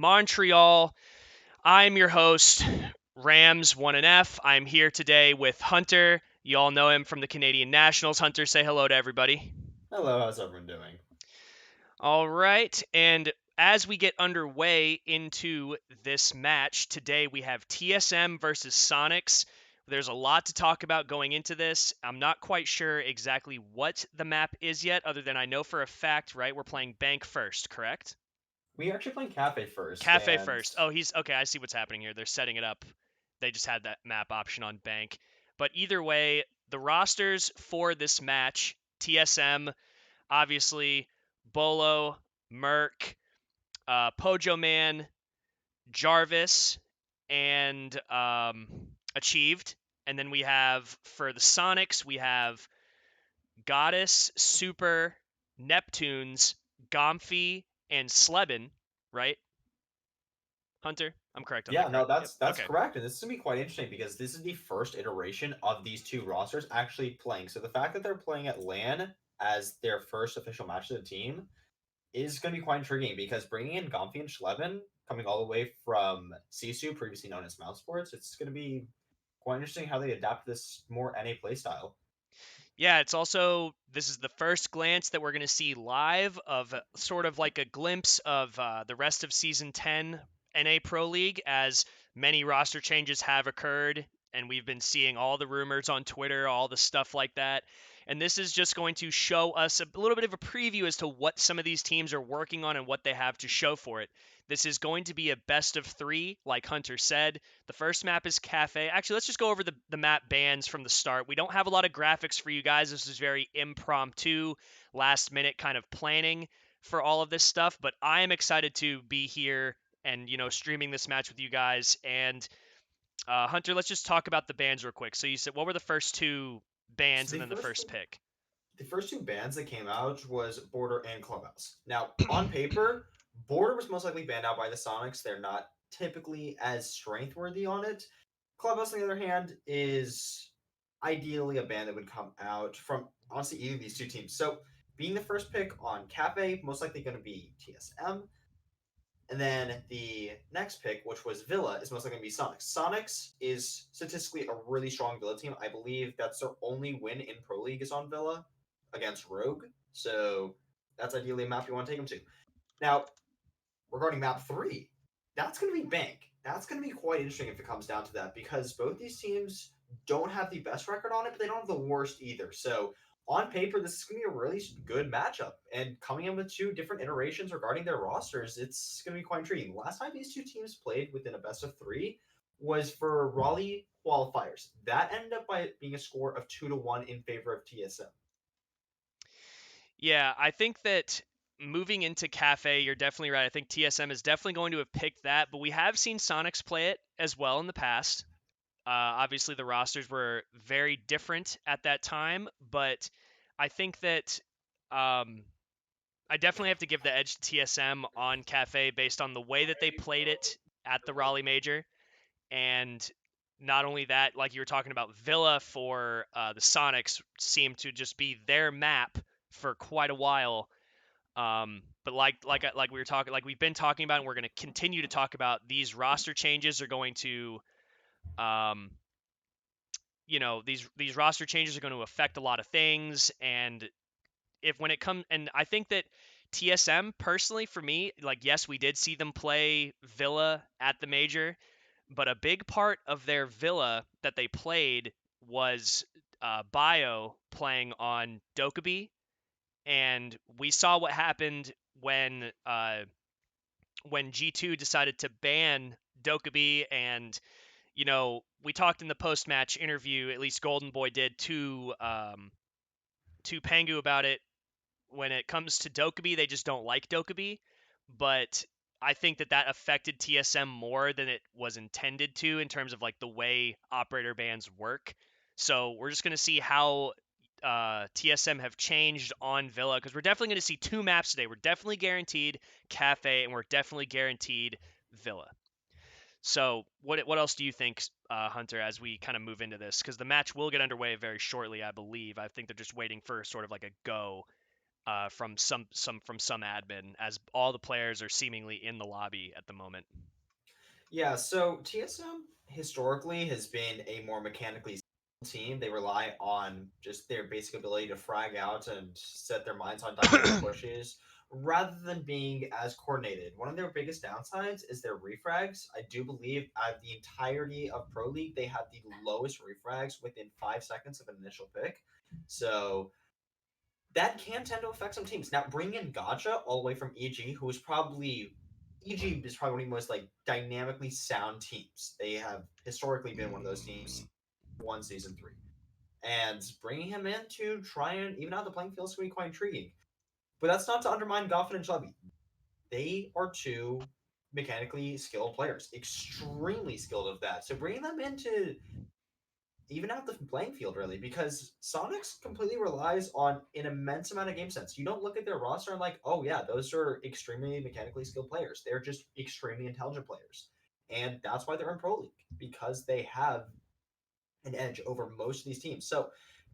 Montreal. I'm your host, Rams 1 and F. I'm here today with Hunter. You all know him from the Canadian Nationals. Hunter, say hello to everybody. Hello, how's everyone doing? All right, and as we get underway into this match, today we have TSM versus Soniqs. There's a lot to talk about going into this. I'm not quite sure exactly what the map is yet, other than I know for a fact, right, we're playing Bank first, correct? We are actually playing Cafe first, Cafe and first. Oh, he's okay. I see what's happening here. They're setting it up. They just had that map option on Bank. But either way, the rosters for this match, TSM, obviously, Bolo, Merc, Pojo Man, Jarvis, and Achieved. And then we have, for the Sonics, we have Goddess, Super, Neptunes, Gomfy, and Slebin, right? Hunter? I'm correct on that, yeah, no, correct? Yep. that's Okay. correct. And this is gonna be quite interesting because this is the first iteration of these two rosters actually playing. So the fact that they're playing at LAN as their first official match of the team is gonna be quite intriguing because bringing in Gomfi and Schleben, coming all the way from Sisu, previously known as Mouse Sports, it's gonna be quite interesting how they adapt this more NA playstyle. Yeah, it's also this is the first glance that we're going to see live of sort of like a glimpse of the rest of season 10 NA Pro League, as many roster changes have occurred, and we've been seeing all the rumors on Twitter, all the stuff like that. And this is just going to show us a little bit of a preview as to what some of these teams are working on and what they have to show for it. This is going to be a best of three, like Hunter said. The first map is Cafe. Actually, let's just go over the map bans from the start. We don't have a lot of graphics for you guys. This is very impromptu, last minute kind of planning for all of this stuff. But I am excited to be here and, streaming this match with you guys. And Hunter, let's just talk about the bans real quick. So you said, what were the first two So bans and then the first pick? the first two bans that came out was Border and Clubhouse. Now, on paper, Border was most likely banned out by the Sonics. They're not typically as strength worthy on it. Clubhouse, on the other hand, is ideally a ban that would come out from honestly either of these two teams. So, being the first pick on Cafe, most likely going to be TSM. And then the next pick, which was Villa, is most likely going to be Sonics. Sonics is statistically a really strong Villa team. I believe that's their only win in Pro League is on Villa against Rogue. So that's ideally a map you want to take them to. Now, regarding map three, that's going to be Bank. That's going to be quite interesting if it comes down to that because both these teams don't have the best record on it, but they don't have the worst either. So on paper, this is going to be a really good matchup. And coming in with two different iterations regarding their rosters, it's going to be quite intriguing. The last time these two teams played within a best of three was for Raleigh qualifiers. That ended up by being a score of 2-1 in favor of TSM. Yeah, I think that moving into Cafe, you're definitely right. I think TSM is definitely going to have picked that, but we have seen Sonics play it as well in the past. Obviously, the rosters were very different at that time, but I think that um, I definitely have to give the edge to TSM on Cafe based on the way that they played it at the Raleigh Major. And not only that, like you were talking about, Villa for the Sonics seemed to just be their map for quite a while. But like we were talking, like we've been talking about, and we're going to continue to talk about, these roster changes are going to um, these roster changes are going to affect a lot of things. And if when it comes, and I think that TSM personally, for me, like, yes, we did see them play Villa at the major, but a big part of their Villa that they played was Bio playing on Dokkaebi. And we saw what happened when G2 decided to ban Dokkaebi. And we talked in the post-match interview, at least Golden Boy did, to Pangu about it. When it comes to Dokkaebi, they just don't like Dokkaebi. But I think that affected TSM more than it was intended to, in terms of like the way operator bans work. So we're just going to see how TSM have changed on Villa, because we're definitely going to see two maps today. We're definitely guaranteed Cafe, and we're definitely guaranteed Villa. So what else do you think, Hunter, as we kind of move into this? Because the match will get underway very shortly, I believe. I think they're just waiting for sort of like a go. from some admin, as all the players are seemingly in the lobby at the moment. Yeah, so TSM historically has been a more mechanically team. They rely on just their basic ability to frag out and set their minds on dynamic pushes rather than being as coordinated. One of their biggest downsides is their refrags. I do believe out of the entirety of Pro League, they have the lowest refrags within 5 seconds of an initial pick. So that can tend to affect some teams. Now, bring in Gotcha all the way from EG, who is probably EG is probably one of the most like dynamically sound teams. They have historically been one of those teams. One season three, and bringing him in to try and even out the playing field is going to be quite intriguing. But that's not to undermine Goffin and Chubby. They are two mechanically skilled players, extremely skilled of that. So bringing them into even out the playing field really, because Soniqs completely relies on an immense amount of game sense. You don't look at their roster and like, oh yeah, those are extremely mechanically skilled players. They're just extremely intelligent players, and that's why they're in Pro League, because they have an edge over most of these teams. So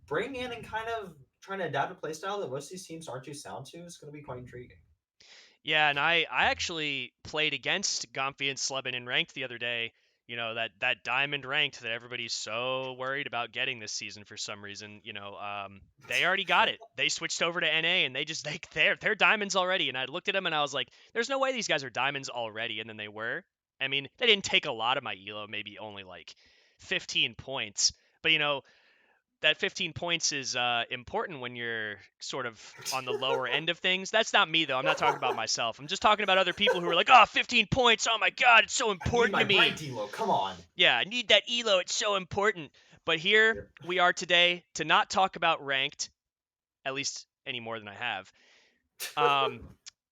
bringing in and kind of trying to adapt a playstyle that most of these teams aren't too sound to is going to be quite intriguing. Yeah, and I actually played against Gomfi and Slebin in ranked the other day. You know, that diamond ranked that everybody's so worried about getting this season for some reason. They already got it. They switched over to NA and they're diamonds already. And I looked at them and I was like, there's no way these guys are diamonds already. And then they were. I mean, they didn't take a lot of my elo, maybe only like 15 points. But that 15 points is important when you're sort of on the lower end of things. That's not me, though. I'm not talking about myself. I'm just talking about other people who are like, oh, 15 points. Oh, my God. It's so I need important my to me. ranked elo. Come on. Yeah, I need that elo. It's so important. But here Yep. we are today to not talk about ranked, at least any more than I have. Um,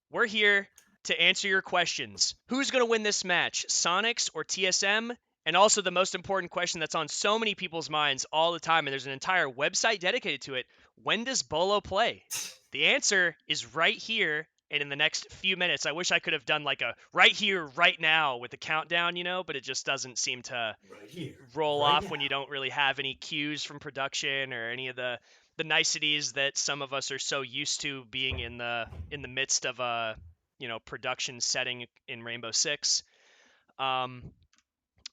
we're here to answer your questions. Who's going to win this match, Soniqs or TSM? And also the most important question that's on so many people's minds all the time, and there's an entire website dedicated to it. When does Bolo play? The answer is right here and in the next few minutes. I wish I could have done like a right here, right now with the countdown, but it just doesn't seem to Right here, roll right off now. when you don't really have any cues from production or any of the niceties that some of us are so used to being in the midst of a production setting in Rainbow Six. Um,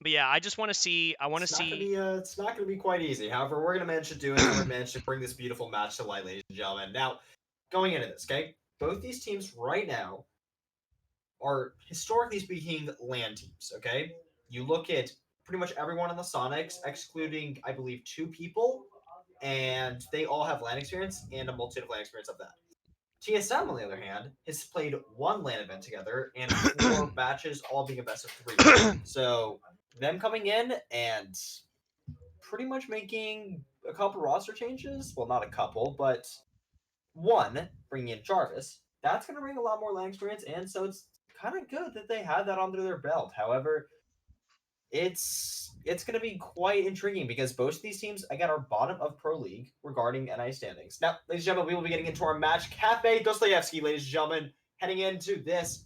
but yeah, I just want to see. I want to It's not gonna see. be it's not gonna be quite easy. However, we're gonna manage to do it, and we're gonna manage to bring this beautiful match to light, ladies and gentlemen. Now, going into this, okay, both these teams right now are historically speaking LAN teams. Okay, you look at pretty much everyone on the Sonics, excluding I believe two people, and they all have LAN experience and a multitude of LAN experience of that. TSM, on the other hand, has played one LAN event together and four batches, all being a best of three. So them coming in and pretty much making a couple roster changes. Well, not a couple, but one, bringing in Jarvis. That's going to bring a lot more land experience, and so it's kind of good that they had that under their belt. However, it's going to be quite intriguing because both of these teams, again, are bottom of Pro League regarding NI standings. Now, ladies and gentlemen, we will be getting into our match. Cafe Dostoevsky, ladies and gentlemen, heading into this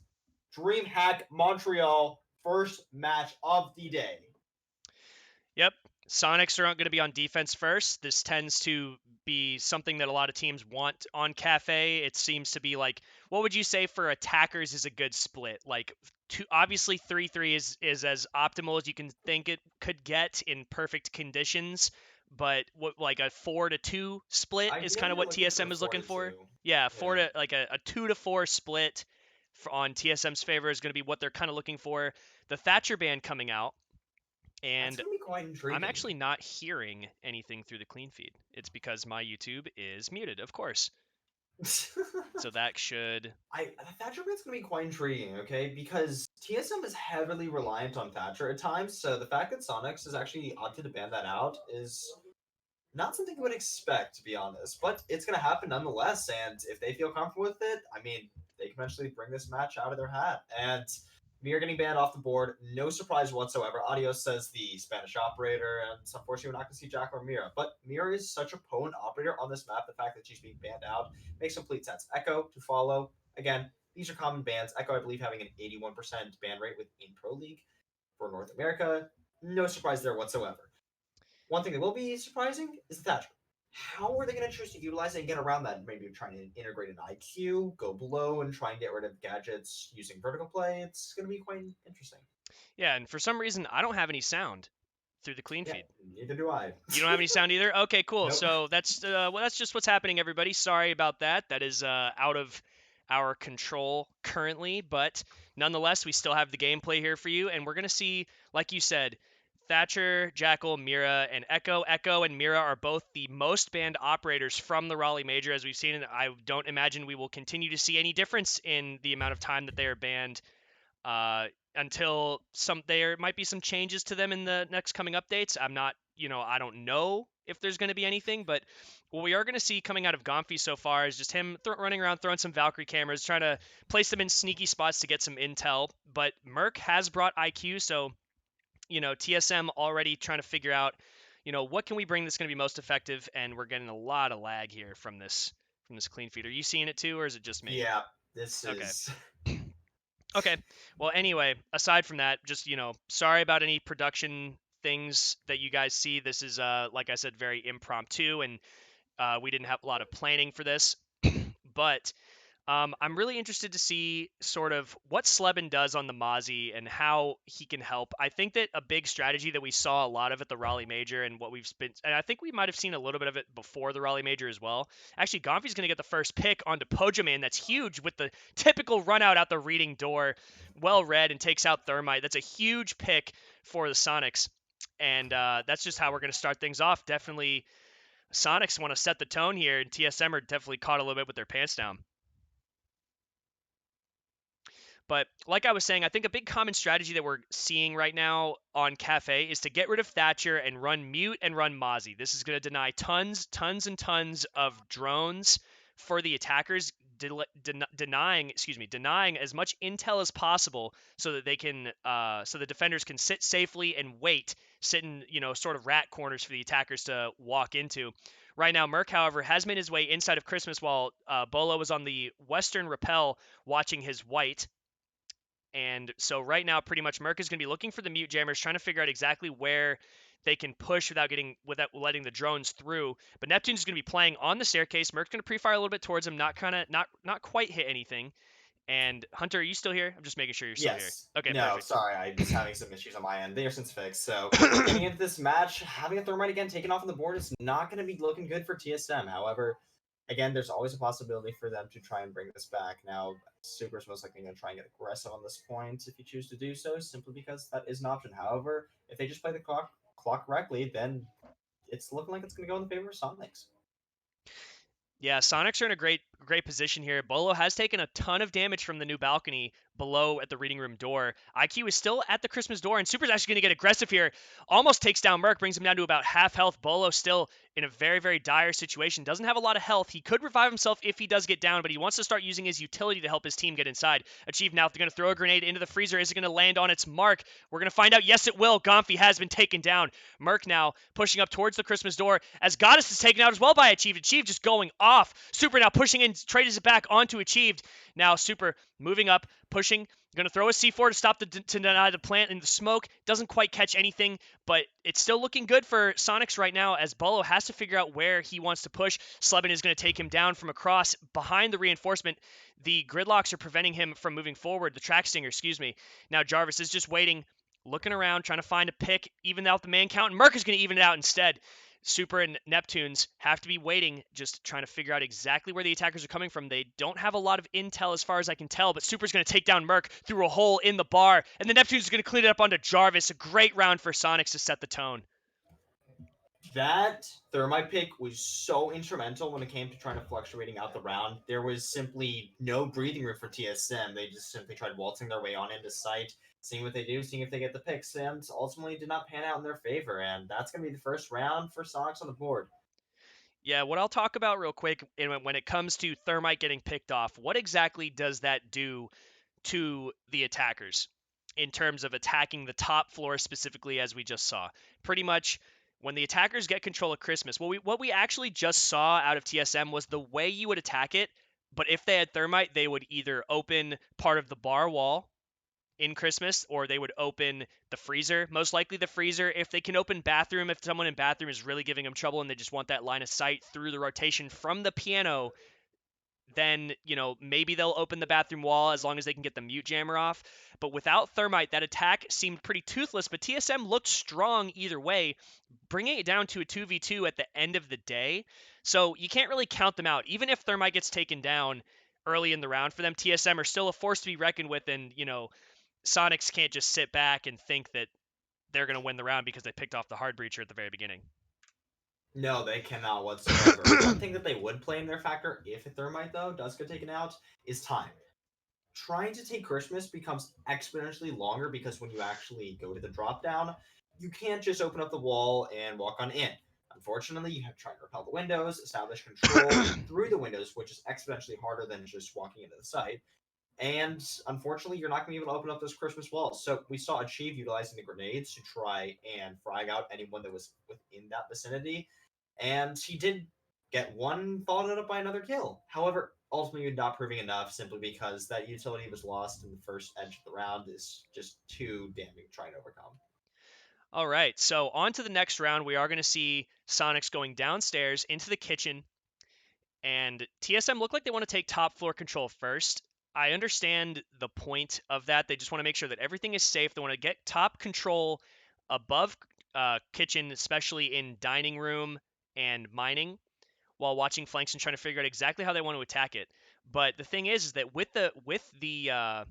DreamHack Montreal first match of the day. Yep. Sonics are going to be on defense first. This tends to be something that a lot of teams want on Cafe. It seems to be like, what would you say for attackers is a good split? Like, obviously 3-3 is as optimal as you can think it could get in perfect conditions. But what like a 4-2 split is kind Ideally, of you're what looking for TSM a is 4 looking to for. 2. Yeah, Yeah. a 2-4 split on TSM's favor is going to be what they're kind of looking for. The Thatcher band coming out. That's And going to be quite I'm intriguing. actually not hearing anything through the clean feed. It's because my YouTube is muted, of course. So that should. Thatcher Bit's gonna be quite intriguing, okay? Because TSM is heavily reliant on Thatcher at times, so the fact that Sonics has actually opted to ban that out is not something you would expect, to be honest. But it's gonna happen nonetheless, and if they feel comfortable with it, I mean, they can eventually bring this match out of their hat. And Mir getting banned off the board, no surprise whatsoever. Adios says the Spanish operator, and unfortunately, we're not gonna see Jack or Mira. But Mira is such a potent operator on this map. The fact that she's being banned out makes complete sense. Echo to follow. Again, these are common bans. Echo, I believe, having an 81% ban rate within Pro League for North America. No surprise there whatsoever. One thing that will be surprising is the Thatcher. How are they going to choose to utilize it and get around that? Maybe trying to integrate an IQ, go below, and try and get rid of gadgets using vertical play. It's going to be quite interesting. Yeah, and for some reason, I don't have any sound through the clean Yeah, feed. neither do I. You don't have any sound either? Okay, cool. Nope. So that's just what's happening, everybody. Sorry about that. That is out of our control currently, but nonetheless, we still have the gameplay here for you, and we're gonna see, like you said, Thatcher, Jackal, Mira, and Echo. Echo and Mira are both the most banned operators from the Raleigh Major, as we've seen, and I don't imagine we will continue to see any difference in the amount of time that they are banned uh, until there might be some changes to them in the next coming updates. I'm not, I don't know if there's going to be anything, but what we are going to see coming out of Gomfi so far is just him running around, throwing some Valkyrie cameras, trying to place them in sneaky spots to get some intel. But Merc has brought IQ, so TSM already trying to figure out, what can we bring that's going to be most effective, and we're getting a lot of lag here from this clean feed. Are you seeing it too, or is it just me? Yeah, this Okay. is. Okay. Well, anyway, aside from that, just, sorry about any production things that you guys see. This is, like I said, very impromptu, and we didn't have a lot of planning for this. But I'm really interested to see sort of what Slebin does on the Mozzie and how he can help. I think that a big strategy that we saw a lot of at the Raleigh Major and what we've been, and I think we might have seen a little bit of it before the Raleigh Major as well. Actually, Gomfi's going to get the first pick onto Pojaman. That's huge with the typical run out the reading door. Well read and takes out Thermite. That's a huge pick for the Soniqs. And that's just how we're going to start things off. Definitely, Soniqs want to set the tone here, and TSM are definitely caught a little bit with their pants down. But like I was saying, I think a big common strategy that we're seeing right now on Cafe is to get rid of Thatcher and run Mute and run Mozzie. This is going to deny tons and tons of drones for the attackers, denying as much intel as possible so that so the defenders can sit safely and sit in, sort of rat corners for the attackers to walk into. Right now, Merc, however, has made his way inside of Christmas while Bolo was on the western rappel watching his white. And so right now, pretty much Merc is going to be looking for the mute jammers, trying to figure out exactly where they can push without letting the drones through. But Neptune's going to be playing on the staircase. Merc's going to pre-fire a little bit towards him, not quite hit anything. And Hunter, are you still here? I'm just making sure you're still here. Yes. Okay, No, perfect. sorry, I was having some issues on my end. They are since fixed. So getting into this match, having a Thermite again taken off on the board is not going to be looking good for TSM. However, again, there's always a possibility for them to try and bring this back. Now, Super's most likely going to try and get aggressive on this point if you choose to do so, simply because that is an option. However, if they just play the clock correctly, then it's looking like it's going to go in the favor of Sonics. Yeah, Sonics are in a great position here. Bolo has taken a ton of damage from the new balcony below at the reading room door. IQ is still at the Christmas door, and Super's actually going to get aggressive here. Almost takes down Merc, brings him down to about half health. Bolo still in a very, very dire situation. Doesn't have a lot of health. He could revive himself if he does get down, but he wants to start using his utility to help his team get inside. Achieve now. They're going to throw a grenade into the freezer. Is it going to land on its mark? We're going to find out. Yes, it will. Gomfi has been taken down. Merc now pushing up towards the Christmas door as Goddess is taken out as well by Achieved. Achieved just going off. Super now pushing in, trades it back onto Achieved. Now Super moving up, pushing, going to throw a C4 to stop to deny the plant in the smoke. Doesn't quite catch anything, but it's still looking good for Sonics right now as Bolo has to figure out where he wants to push. Slebin is going to take him down from across behind the reinforcement. The gridlocks are preventing him from moving forward. The track stinger, excuse me. Now Jarvis is just waiting, looking around, trying to find a pick, even out the man count, and Merc is going to even it out instead. Super and Neptunes have to be waiting, just trying to figure out exactly where the attackers are coming from. They don't have a lot of intel as far as I can tell, but Super's going to take down Merc through a hole in the bar, and the Neptunes are going to clean it up onto Jarvis. A great round for Sonics to set the tone. That Thermite pick was so instrumental when it came to trying to fluctuating out the round. There was simply no breathing room for TSM. They just simply tried waltzing their way on into sight, seeing what they do, seeing if they get the picks, and ultimately did not pan out in their favor. And that's going to be the first round for Sonics on the board. Yeah, what I'll talk about real quick when it comes to Thermite getting picked off, what exactly does that do to the attackers in terms of attacking the top floor specifically, as we just saw? Pretty much when the attackers get control of Christmas, what we actually just saw out of TSM was the way you would attack it, but if they had Thermite, they would either open part of the bar wall in Christmas, or they would open the freezer. Most likely the freezer. If they can open bathroom, if someone in bathroom is really giving them trouble and they just want that line of sight through the rotation from the piano, then, maybe they'll open the bathroom wall as long as they can get the mute jammer off. But without Thermite, that attack seemed pretty toothless, but TSM looked strong either way, bringing it down to a 2v2 at the end of the day. So you can't really count them out. Even if Thermite gets taken down early in the round for them, TSM are still a force to be reckoned with, and, Soniqs can't just sit back and think that they're going to win the round because they picked off the hard breacher at the very beginning. No, they cannot whatsoever. One thing that they would play in their factor, if a Thermite, though, does get taken out, is time. Trying to take Christmas becomes exponentially longer because when you actually go to the drop down, you can't just open up the wall and walk on in. Unfortunately, you have to try and repel the windows, establish control through the windows, which is exponentially harder than just walking into the site. And unfortunately, you're not going to be able to open up those Christmas walls. So we saw Achieve utilizing the grenades to try and frag out anyone that was within that vicinity. And he did get one followed up by another kill. However, ultimately not proving enough simply because that utility was lost in the first edge of the round is just too damning to try and overcome. All right, so on to the next round. We are going to see Soniqs going downstairs into the kitchen, and TSM look like they want to take top floor control first. I understand the point of that. They just want to make sure that everything is safe. They want to get top control above kitchen, especially in dining room and mining, while watching flanks and trying to figure out exactly how they want to attack it. But the thing is that with the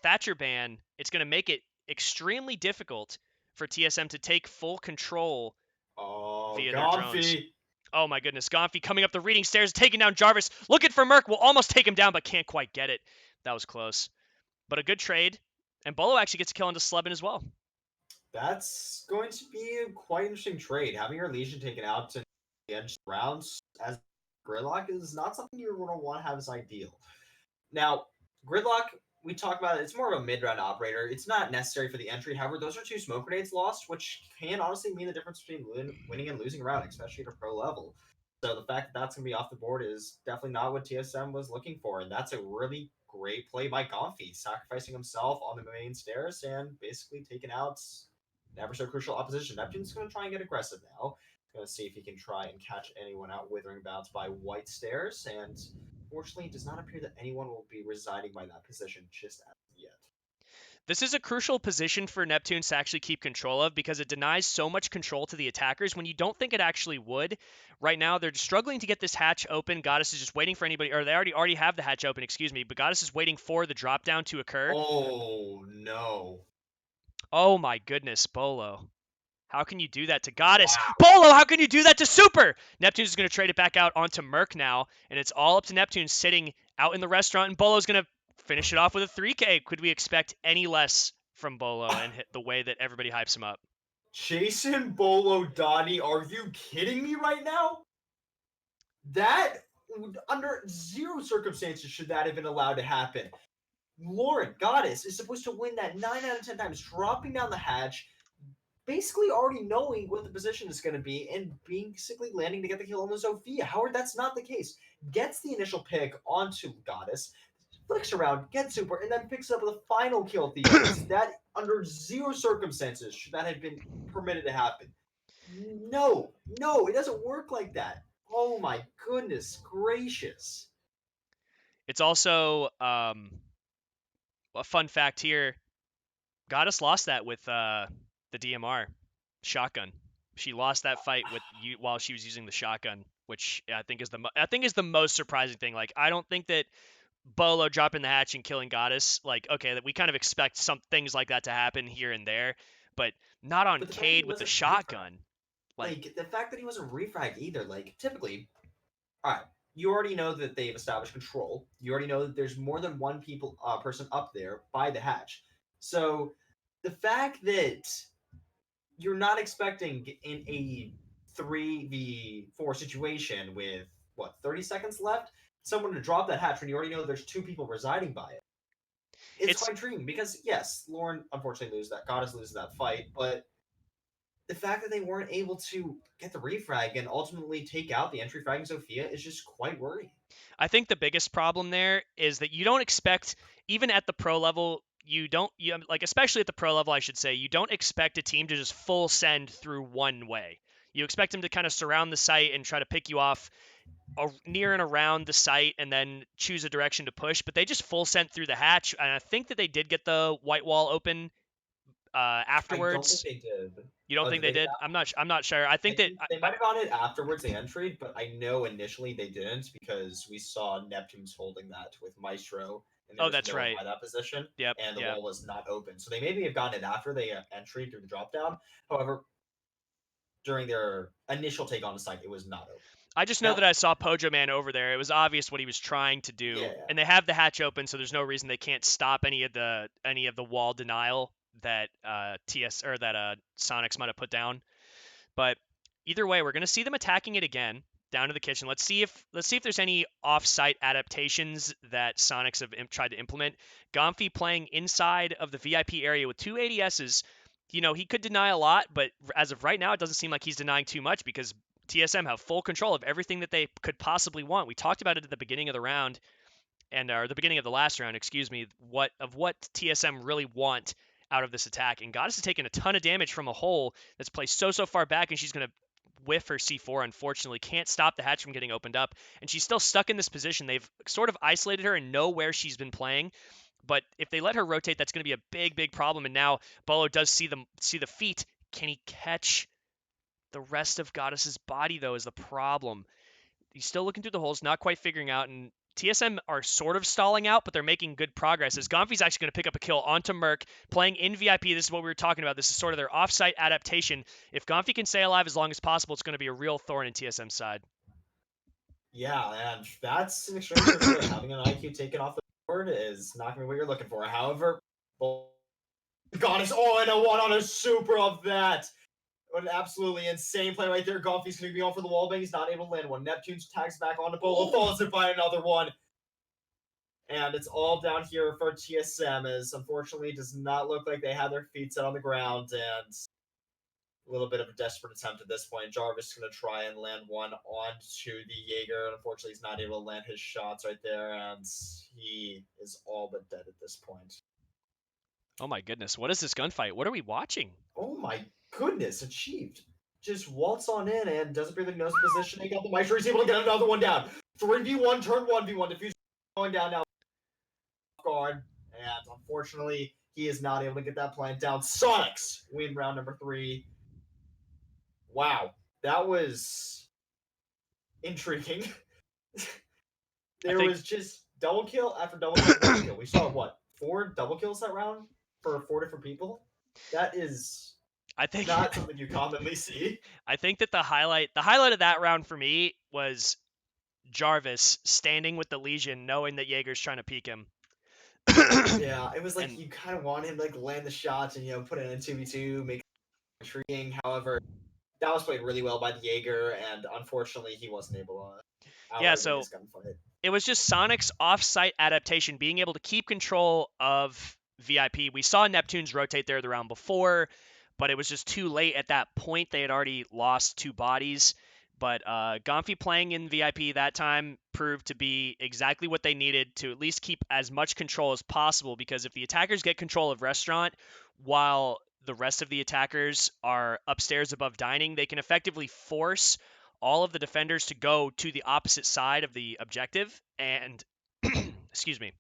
Thatcher ban, it's going to make it extremely difficult for TSM to take full control Oh, via their drones. Gomfy! Oh my goodness, Gonfi coming up the reading stairs, taking down Jarvis, looking for Merc, will almost take him down, but can't quite get it. That was close. But a good trade, and Bolo actually gets a kill onto Slebin as well. That's going to be a quite interesting trade. Having your Legion taken out to the edge rounds as Gridlock is not something you're going to want to have as ideal. Now, Gridlock, we talk about it, it's more of a mid-round operator. It's not necessary for the entry. However, those are 2 smoke grenades lost, which can honestly mean the difference between winning and losing a round, especially at a pro level. So the fact that that's going to be off the board is definitely not what TSM was looking for, and that's a really great play by Gomfy, sacrificing himself on the main stairs and basically taking out never so crucial opposition. Neptune's going to try and get aggressive now. Going to see if he can try and catch anyone out withering bounce by white stairs, and fortunately, it does not appear that anyone will be residing by that position just as yet. This is a crucial position for Neptunes to actually keep control of because it denies so much control to the attackers when you don't think it actually would. Right now, they're struggling to get this hatch open. Goddess is just waiting for anybody, or they already have the hatch open, excuse me, but Goddess is waiting for the drop down to occur. Oh, no. Oh my goodness, Bolo. How can you do that to Goddess? Wow. Bolo, how can you do that to Super? Neptune's is going to trade it back out onto Merc now, and it's all up to Neptune sitting out in the restaurant, and Bolo's going to finish it off with a 3K. Could we expect any less from Bolo and hit the way that everybody hypes him up? Jason Bolo Dottie, are you kidding me right now? That, under zero circumstances should that have been allowed to happen. Lauren, Goddess, is supposed to win that 9 out of 10 times, dropping down the hatch, basically already knowing what the position is going to be and basically landing to get the kill on the Zofia. However, that's not the case. Gets the initial pick onto Goddess, flicks around, gets Super, and then picks up the final kill at the end. That, under zero circumstances, should that have been permitted to happen. No, it doesn't work like that. Oh my goodness gracious. It's also a fun fact here. Goddess lost that with the DMR shotgun. She lost that fight while she was using the shotgun, which I think is the most surprising thing. Like, I don't think that Bolo dropping the hatch and killing Goddess, like, okay, that we kind of expect some things like that to happen here and there, but not on But the fact that he Cade with the wasn't refragged, shotgun. like the fact that he wasn't refragged either, like typically, all right, you already know that they've established control. You already know that there's more than one person up there by the hatch. So the fact that you're not expecting in a 3v4 situation with what 30 seconds left, someone to drop that hatch when you already know there's 2 people residing by it. It's quite intriguing because yes, Lauren unfortunately loses that, Goddess loses that fight, but the fact that they weren't able to get the refrag and ultimately take out the entry fragging Sophia is just quite worrying. I think the biggest problem there is that you don't expect, even at the pro level, like, especially at the pro level, I should say, you don't expect a team to just full send through one way. You expect them to kind of surround the site and try to pick you off near and around the site and then choose a direction to push, but they just full sent through the hatch. And I think that they did get the white wall open I don't think afterwards. they did. You don't Oh, think did they they get did? I'm not sure. I I think that think they might have gotten it afterwards they entered, but I know initially they didn't because we saw Neptune's holding that with Maestro, and there oh, was that's no one right. by that position, Yep, and the yep. wall was not open. So they maybe have gotten it after they entered through the drop down. However, during their initial take on the site, it was not open. I just know Now, that I saw Pojo Man over there. It was obvious what he was trying to do, yeah, and they have the hatch open, so there's no reason they can't stop any of the wall denial that TS or that Soniqs might have put down. But either way, we're going to see them attacking it again down to the kitchen. Let's see if there's any off-site adaptations that Sonics have tried to implement. Gomfi playing inside of the VIP area with two ADSs. He could deny a lot, but as of right now, it doesn't seem like he's denying too much because TSM have full control of everything that they could possibly want. We talked about it at the beginning of the round or the beginning of the last round, excuse me, what TSM really want out of this attack. And Goddess has taken a ton of damage from a hole that's placed so far back, and she's going to whiff her C4. Unfortunately, can't stop the hatch from getting opened up, and she's still stuck in this position. They've sort of isolated her and know where she's been playing. But if they let her rotate, that's going to be a big problem. And now Bolo does see the feet. Can he catch the rest of Goddess's body though? Is the problem. He's still looking through the holes, not quite figuring out, and TSM are sort of stalling out, but they're making good progress. As Gomfi's actually going to pick up a kill onto Merc, playing in VIP. This is what we were talking about. This is sort of their offsite adaptation. If Gomfi can stay alive as long as possible, it's going to be a real thorn in TSM's side. yeah, and that's an extremely considerate. Having an IQ taken off the board is not going to be what you're looking for. However, Goddess, and a one on a super of that. What an absolutely insane play right there. Golfy's going to be on for the wall bang. He's not able to land one. Neptune's tags back onto Bolo, follows it by another one. And it's all down here for TSM, as unfortunately it does not look like they have their feet set on the ground. And a little bit of a desperate attempt at this point. Jarvis is going to try and land one onto the Jaeger. Unfortunately, he's not able to land his shots right there, and he is all but dead at this point. Oh my goodness, what is this gunfight? What are we watching? Oh my goodness, achieved. Just waltz on in and doesn't really know his positioning. Got the Maestro, he's able to get another one down. 3v1, turn 1v1. Diffuse going down now. Guard. And unfortunately, he is not able to get that plant down. Soniqs win round number 3. Wow. That was intriguing. There was just double kill after double kill after double kill. We saw what? 4 double kills that round for 4 different people? That is I think not something you commonly see. I think that the highlight of that round for me was Jarvis standing with the Legion, knowing that Jaeger's trying to peek him. Yeah, it was like And you kind of want him to like land the shots and put it in 2v2, make it intriguing. However, that was played really well by the Jaeger, and unfortunately, he wasn't able to yeah, outright win so this gunfight. it was just Sonic's off-site adaptation, being able to keep control of VIP. We saw Neptunes rotate there the round before, but it was just too late at that point. They had already lost 2 bodies. But Gomfi playing in VIP that time proved to be exactly what they needed to at least keep as much control as possible, because if the attackers get control of restaurant while the rest of the attackers are upstairs above dining, they can effectively force all of the defenders to go to the opposite side of the objective and excuse me,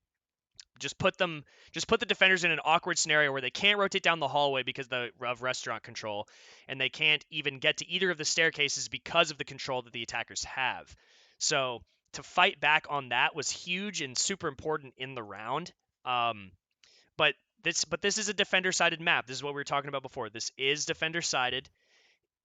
just put the defenders in an awkward scenario where they can't rotate down the hallway because of restaurant control, and they can't even get to either of the staircases because of the control that the attackers have. So to fight back on that was huge and super important in the round. Um, but this is a defender sided map. This is what we were talking about before. This is defender sided.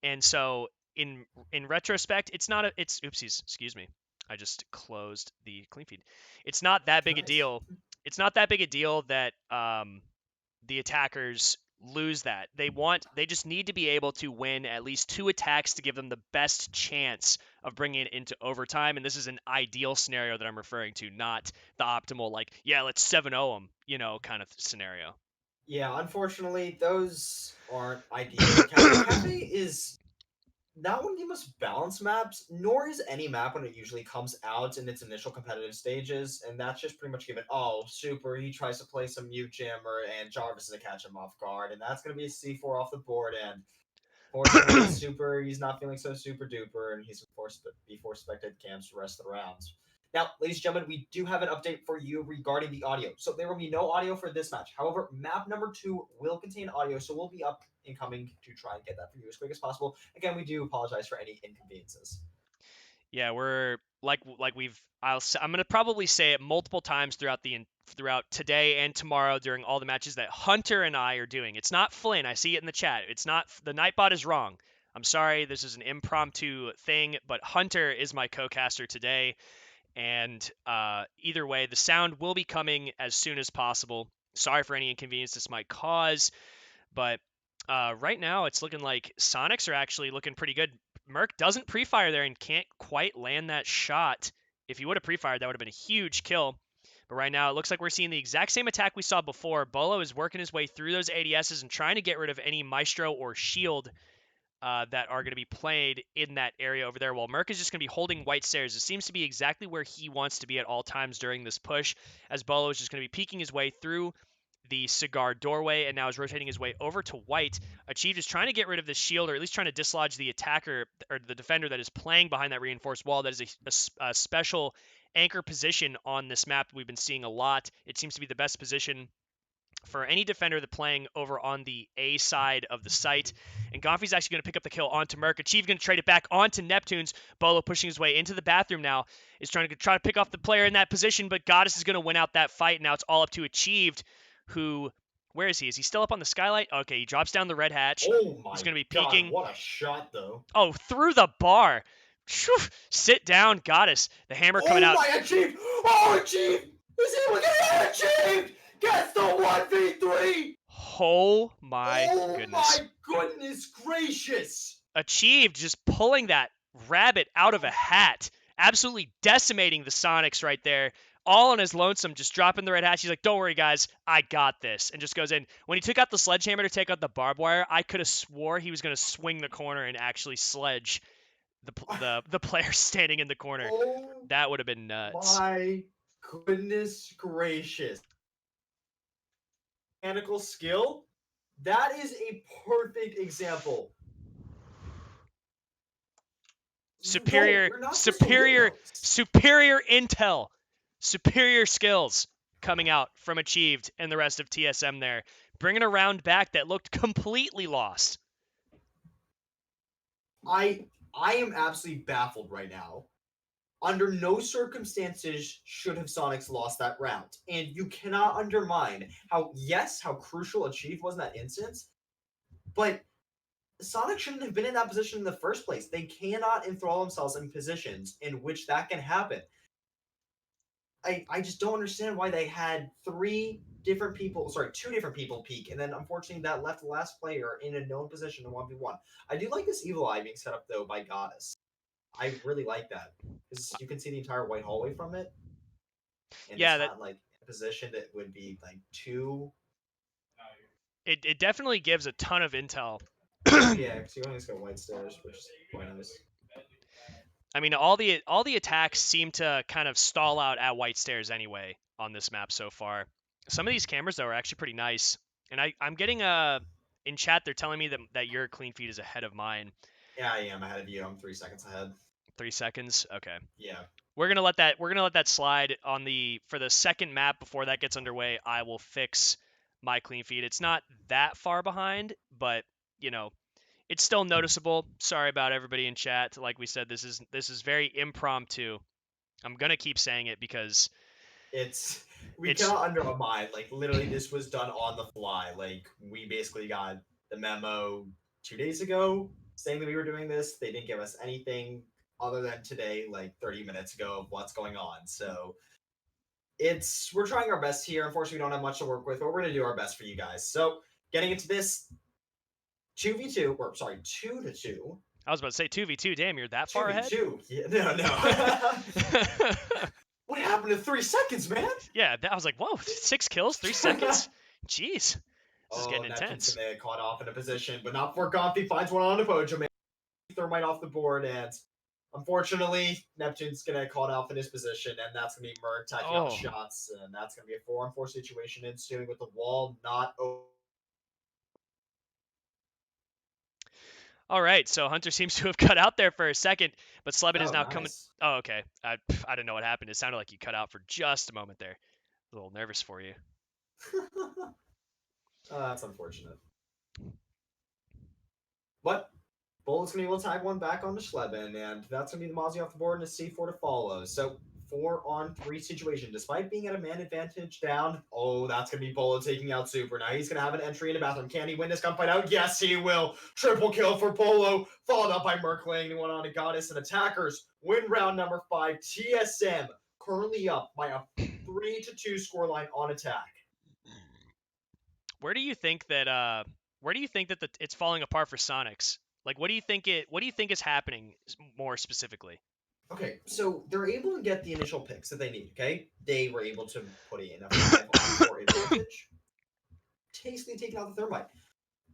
And so in retrospect, it's not a it's oopsies, excuse me. I just closed the clean feed. It's not that big a Nice. deal. It's not that big a deal that the attackers lose that. They just need to be able to win at least 2 attacks to give them the best chance of bringing it into overtime. And this is an ideal scenario that I'm referring to, not the optimal like, yeah, let's 7-0 them, kind of scenario. Yeah, unfortunately, those aren't ideal. Cafe is not one of the most balanced maps, nor is any map when it usually comes out in its initial competitive stages, and that's just pretty much given, oh, super, he tries to play some mute jammer, and Jarvis is to catch him off guard, and that's going to be a C4 off the board, and fortunately, super, he's not feeling so super duper, and he's forced to be forced to spectate camps for the rest of the rounds. Now, ladies and gentlemen, we do have an update for you regarding the audio. So there will be no audio for this match. However, map number 2 will contain audio, so we'll be up and coming to try and get that for you as quick as possible. Again, we do apologize for any inconveniences. Yeah, we're I'm gonna probably say it multiple times throughout today and tomorrow during all the matches that Hunter and I are doing. It's not Flynn. I see it in the chat. It's not the Nightbot is wrong. I'm sorry. This is an impromptu thing, but Hunter is my co-caster today, and either way, the sound will be coming as soon as possible. Sorry for any inconvenience this might cause, but right now it's looking like Soniqs are actually looking pretty good. Merc doesn't pre-fire there and can't quite land that shot. If he would have pre-fired, that would have been a huge kill. But right now, it looks like we're seeing the exact same attack we saw before. Bolo is working his way through those ADSs and trying to get rid of any Maestro or Shield that are going to be played in that area over there, while Merc is just going to be holding white stairs. It seems to be exactly where he wants to be at all times during this push, as Bolo is just going to be peeking his way through the cigar doorway and now is rotating his way over to white. Achieved is trying to get rid of the shield, or at least trying to dislodge the attacker or the defender that is playing behind that reinforced wall. That is a special anchor position on this map we've been seeing a lot. It seems to be the best position for any defender that playing over on the A side of the site. And Gonfi's actually going to pick up the kill onto Merc. Achieve going to trade it back onto Neptune's. Bolo pushing his way into the bathroom now. Is trying to pick off the player in that position, but Goddess is going to win out that fight. Now it's all up to Achieved, who... Where is he? Is he still up on the skylight? Okay, he drops down the red hatch. Oh He's my going to be god, peeking. what a shot, though. Oh, through the bar. Whew. Sit down, Goddess. The hammer coming out. Oh my, Achieved! Oh, Achieved! Is he looking at Achieved? Gets the 1v3! Oh my Oh goodness. my goodness gracious! Achieved just pulling that rabbit out of a hat. Absolutely decimating the Soniqs right there. All on his lonesome, just dropping the red hatch. He's like, don't worry, guys. I got this. And just goes in. When he took out the sledgehammer to take out the barbed wire, I could have swore he was going to swing the corner and actually sledge the player standing in the corner. Oh That would have been nuts. my goodness gracious. Mechanical skill, that is a perfect example. Superior, we're not supposed to superior, win those. superior intel, superior skills coming out from Achieved and the rest of TSM there, bringing a round back that looked completely lost. I am absolutely baffled right now. Under no circumstances should have Soniqs lost that round. And you cannot undermine how crucial Achieve was in that instance, but Sonic shouldn't have been in that position in the first place. They cannot enthrall themselves in positions in which that can happen. I just don't understand why they had two different people peak, and then unfortunately that left the last player in a known position in 1v1. I do like this Evil Eye being set up, though, by Goddess. I really like that, because you can see the entire white hallway from it, and Yeah, it's that not, like, a position that would be, like, too... it definitely gives a ton of intel. Yeah, because you only just got white stairs, which is quite nice. I mean, all the attacks seem to kind of stall out at white stairs anyway on this map so far. Some of these cameras though are actually pretty nice, and I'm getting in chat they're telling me that your clean feed is ahead of mine. Yeah, I am ahead of you. I'm 3 seconds ahead. 3 seconds. Okay. Yeah. We're gonna let that slide for the second map. Before that gets underway, I will fix my clean feed. It's not that far behind, but you know, it's still noticeable. Sorry about everybody in chat. Like we said, this is very impromptu. I'm gonna keep saying it because we cannot undermine. Like, literally, this was done on the fly. Like, we basically got the memo 2 days ago saying that we were doing this. They didn't give us anything other than today, like 30 minutes ago, of what's going on. So we're trying our best here. Unfortunately, we don't have much to work with, but we're gonna do our best for you guys. So getting into this 2v2, or sorry, 2-2. I was about to say 2v2. Damn, you're that far ahead? 2v2. Yeah, no. What happened to 3 seconds, man? Yeah, I was like, whoa, 6 kills, 3 seconds? Jeez. This is Oh, getting Neptune's intense. gonna get caught off in a position, but not before Comfy finds one on the Pojo Man. Thermite off the board, and unfortunately, Neptune's gonna get caught off in his position, and that's gonna be Merc taking out the Oh. shots, and that's gonna be a 4-on-4 situation ensuing with the wall not open. All right, so Hunter seems to have cut out there for a second, but Slebin is Oh, now coming. nice. Oh, okay. I didn't know what happened. It sounded like you cut out for just a moment there. A little nervous for you. That's unfortunate. But Bullet's going to be able to tag one back onto Schleben, and that's going to be the Mozzie off the board and a C4 to follow. So 4-on-3 situation. Despite being at a man advantage down, oh, that's going to be Bullet taking out Super. Now he's going to have an entry in the bathroom. Can he win this gunfight out? Yes, he will. Triple kill for Polo, followed up by Merc laying one on a Goddess, and attackers win round number 5. TSM currently up by a 3-2 scoreline on attack. Where do you think that it's falling apart for Soniqs? Like what do you think is happening more specifically? Okay, so they're able to get the initial picks that they need, okay? They were able to put in a 5-on-4 advantage, basically taking out the Thermite.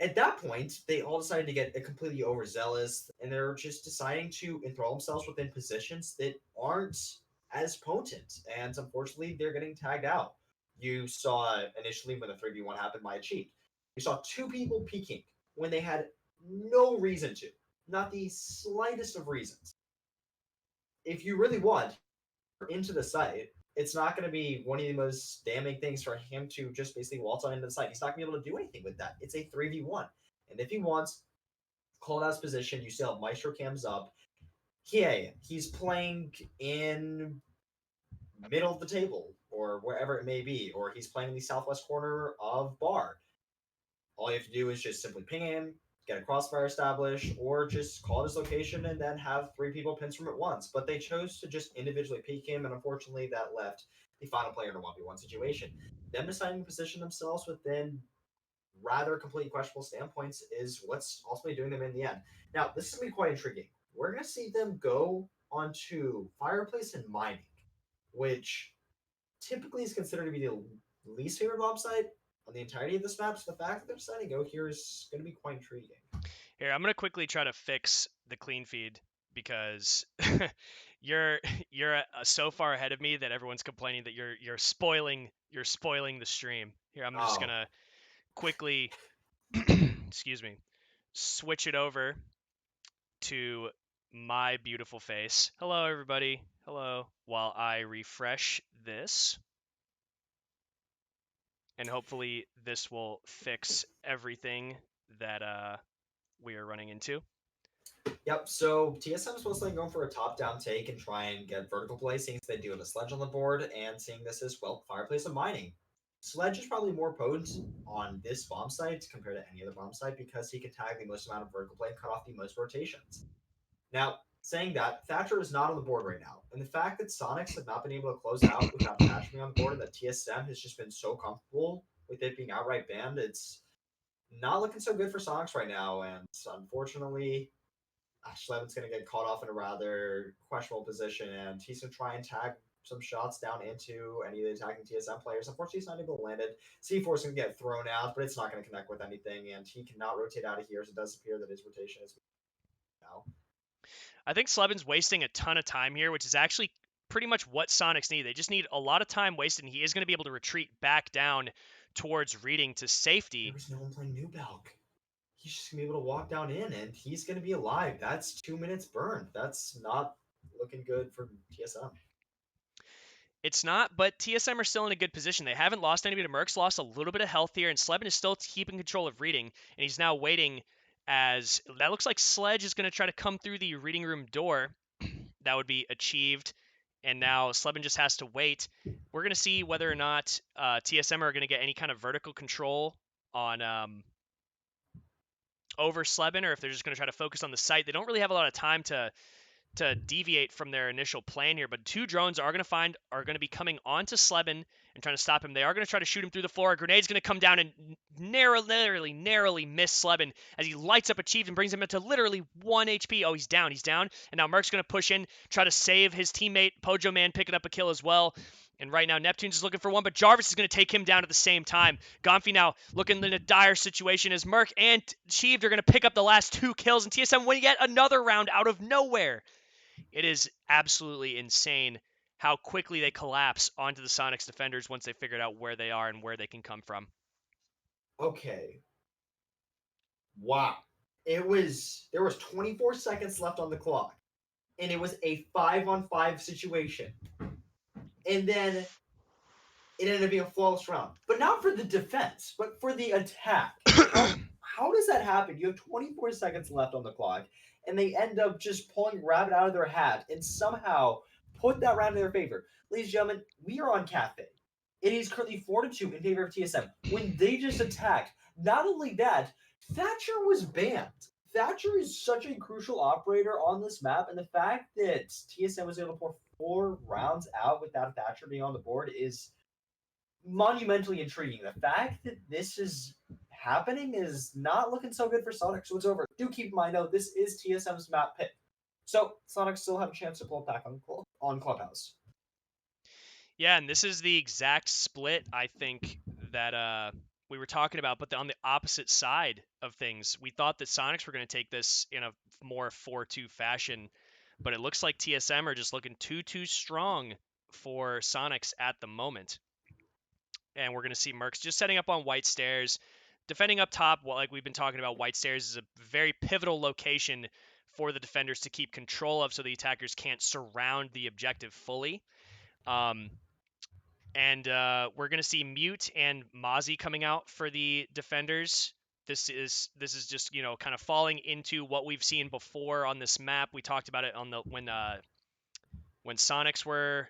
At that point, they all decided to get completely overzealous, and they're just deciding to enthrall themselves within positions that aren't as potent, and unfortunately, they're getting tagged out. You saw initially when the 3v1 happened by a cheat. You saw 2 people peeking when they had no reason to, not the slightest of reasons. If you really want into the site, it's not going to be one of the most damning things for him to just basically waltz on into the site. He's not going to be able to do anything with that. It's a 3v1. And if he wants, call out his position, you still have Maestro cams up. He's playing in middle of the table or wherever it may be, or he's playing in the southwest corner of bar. All you have to do is just simply ping him, get a crossfire established, or just call his location and then have 3 people pinch from at once. But they chose to just individually peek him, and unfortunately, that left the final player in a 1v1 situation. Them deciding to position themselves within rather completely questionable standpoints is what's ultimately doing them in the end. Now, this is going to be quite intriguing. We're going to see them go onto Fireplace and Mining, which typically is considered to be the least favorite bomb site on the entirety of this map. So the fact that they're deciding to go here is going to be quite intriguing. Here, I'm gonna quickly try to fix the clean feed because you're so far ahead of me that everyone's complaining that you're spoiling the stream. Here, I'm just Oh, gonna quickly excuse me, switch it over to my beautiful face. Hello, everybody. Hello. While I refresh this, and hopefully this will fix everything that we are running into. yep. So TSM is mostly going for a top-down take and try and get vertical play, seeing they do have a sledge on the board, and seeing this as well fireplace and mining. Sledge is probably more potent on this bomb site compared to any other bomb site because he can tag the most amount of vertical play and cut off the most rotations. Now, saying that, Thatcher is not on the board right now. And the fact that Soniqs have not been able to close out without Thatcher being on the board and that TSM has just been so comfortable with it being outright banned, it's not looking so good for Soniqs right now. And unfortunately, Schlevin's going to get caught off in a rather questionable position, and he's going to try and tag some shots down into any of the attacking TSM players. Unfortunately, he's not able to land it. C4 is going to get thrown out, but it's not going to connect with anything, and he cannot rotate out of here, so it does appear that his rotation is now. I think Slebin's wasting a ton of time here, which is actually pretty much what Soniqs need. They just need a lot of time wasted, and he is going to be able to retreat back down towards reading to There safety. was no one playing New Balk. He's just gonna be able to walk down in, and he's gonna be alive. That's 2 minutes burned. That's not looking good for TSM. It's not, but TSM are still in a good position. They haven't lost anybody to Mercs, lost a little bit of health here, and Slebin is still keeping control of reading, and he's now waiting as that looks like Sledge is going to try to come through the reading room door. That would be achieved, and now Slebin just has to wait. We're going to see whether or not TSM are going to get any kind of vertical control on over Slebin, or if they're just going to try to focus on the site. They don't really have a lot of time to deviate from their initial plan here, but 2 drones are going to be coming onto Slebin and trying to stop him. They are going to try to shoot him through the floor. A grenade's going to come down and narrowly miss Slebin as he lights up Achieved and brings him into literally 1 HP. Oh, he's down. And now Merc's going to push in, try to save his teammate. Pojo Man picking up a kill as well. And right now, Neptune's is looking for one, but Jarvis is going to take him down at the same time. Gonfi now looking in a dire situation as Merc and Achieved are going to pick up the last 2 kills, and TSM win yet another round out of nowhere. It is absolutely insane how quickly they collapse onto the Soniqs defenders once they figured out where they are and where they can come from. Okay. Wow. There was 24 seconds left on the clock, and it was a 5-on-5 situation. And then it ended up being a flawless round. But not for the defense, but for the attack. How does that happen? You have 24 seconds left on the clock, and they end up just pulling rabbit out of their hat and somehow put that round in their favor. Ladies and gentlemen, we are on Cafe. It is currently 4-2 in favor of TSM. When they just attacked, not only that, Thatcher was banned. Thatcher is such a crucial operator on this map, and the fact that TSM was able to pull 4 rounds out without Thatcher being on the board is monumentally intriguing. The fact that this is happening is not looking so good for Sonic, so it's over. Do keep in mind, though, this is TSM's map pick. So Sonic still have a chance to pull it back on Clubhouse. Yeah, and this is the exact split, I think, that we were talking about, but on the opposite side of things. We thought that Sonics were going to take this in a more 4-2 fashion, but it looks like TSM are just looking too strong for Sonics at the moment. And we're going to see Mercs just setting up on White Stairs, defending up top. Well, like we've been talking about, White Stairs is a very pivotal location for the defenders to keep control of so the attackers can't surround the objective fully. And we're going to see Mute and Mozzie coming out for the defenders. This is just, you know, kind of falling into what we've seen before on this map. We talked about it on the when Sonics were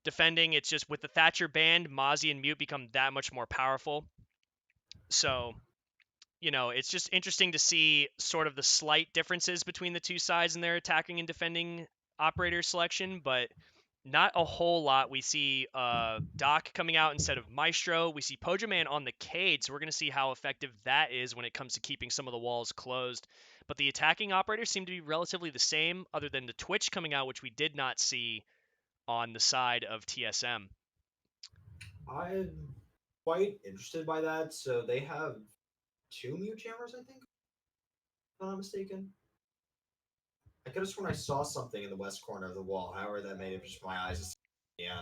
defending. It's just with the Thatcher band, Mozzie and Mute become that much more powerful. So, you know, it's just interesting to see sort of the slight differences between the two sides in their attacking and defending operator selection, but not a whole lot. We see Doc coming out instead of Maestro. We see Pojaman on the Cade, so we're going to see how effective that is when it comes to keeping some of the walls closed. But the attacking operators seem to be relatively the same, other than the Twitch coming out, which we did not see on the side of TSM. I'm quite interested by that. So they have 2 mute jammers, I think, if I'm not mistaken. I could have sworn I saw something in the west corner of the wall. However, that may have just my eyes. Yeah.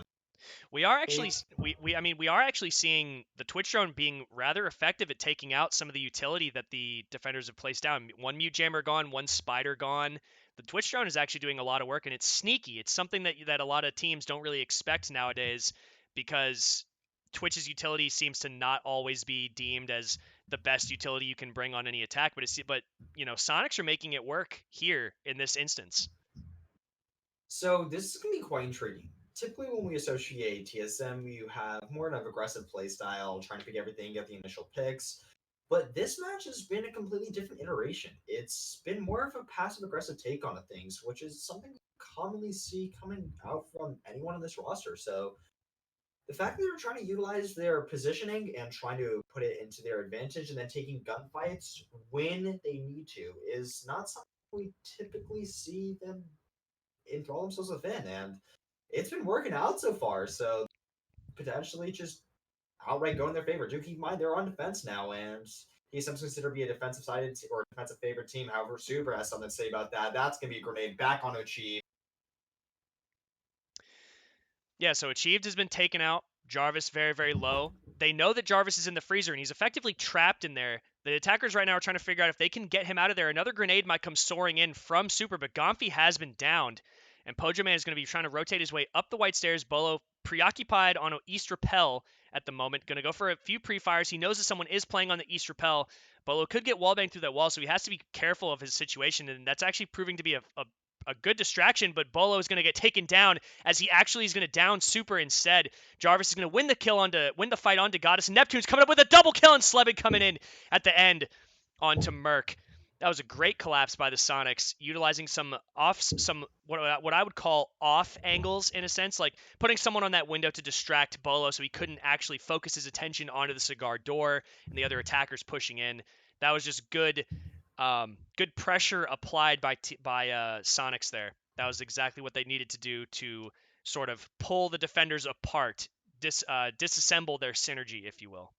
We are actually we are actually seeing the Twitch drone being rather effective at taking out some of the utility that the defenders have placed down. One mute jammer gone, one spider gone. The Twitch drone is actually doing a lot of work, and it's sneaky. It's something that a lot of teams don't really expect nowadays, because Twitch's utility seems to not always be deemed as the best utility you can bring on any attack. But you know, Sonics are making it work here in this instance. So this is going to be quite intriguing. Typically, when we associate TSM, you have more of an aggressive playstyle, trying to pick everything, get the initial picks. But this match has been a completely different iteration. It's been more of a passive aggressive take on things, which is something we commonly see coming out from anyone on this roster. So the fact that they're trying to utilize their positioning and trying to put it into their advantage and then taking gunfights when they need to is not something we typically see them enthrall themselves within, and it's been working out so far. So potentially just outright go in their favor. Do keep in mind they're on defense now, and he's sometimes considered to be a defensive sided or defensive favorite team. However, Super has something to say about that. That's gonna be a grenade back on Achieve. Yeah, so Achieved has been taken out. Jarvis very low. They know that Jarvis is in the freezer, and he's effectively trapped in there. The attackers right now are trying to figure out if they can get him out of there. Another grenade might come soaring in from Super, but Gonfi has been downed. And Pojaman is going to be trying to rotate his way up the White Stairs. Bolo preoccupied on an East Rappel at the moment. Going to go for a few pre-fires. He knows that someone is playing on the East Rappel. Bolo could get wallbanged through that wall, so he has to be careful of his situation, and that's actually proving to be a good distraction, but Bolo is going to get taken down as he actually is going to down Super instead. Jarvis is going to win the fight onto Goddess. Neptune's coming up with a double kill, and Slebig coming in at the end onto Merc. That was a great collapse by the Sonics, utilizing some what I would call off angles in a sense, like putting someone on that window to distract Bolo so he couldn't actually focus his attention onto the cigar door and the other attackers pushing in. That was just good pressure applied by Sonics there. That was exactly what they needed to do to sort of pull the defenders apart, disassemble their synergy, if you will.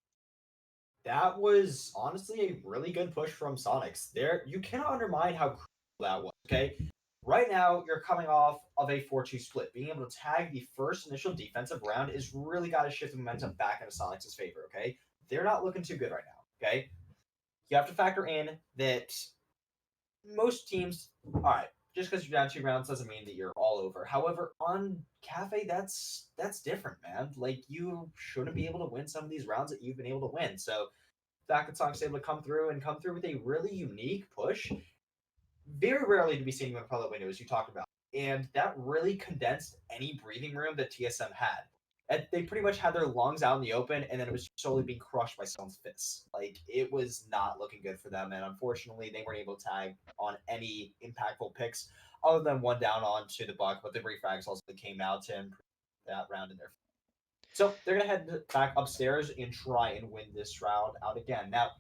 That was honestly a really good push from Soniqs. There, you cannot undermine how crucial that was. Okay, right now you're coming off of a 4-2 split. Being able to tag the first initial defensive round is really got to shift the momentum back into Soniqs' favor. Okay, they're not looking too good right now. Okay, you have to factor in that most teams. All right, just because you're down 2 rounds doesn't mean that you're all over. However, on Cafe, that's different, man. Like you shouldn't be able to win some of these rounds that you've been able to win. So fact that Sonic's able to come through with a really unique push, very rarely to be seen in the public window, as you talked about. And that really condensed any breathing room that TSM had. And they pretty much had their lungs out in the open, and then it was slowly being crushed by someone's fists. Like, it was not looking good for them, and unfortunately, they weren't able to tag on any impactful picks other than one down onto the Buck, but the refrags also came out to improve that round in their. So they're going to head back upstairs and try and win this round out again. Now,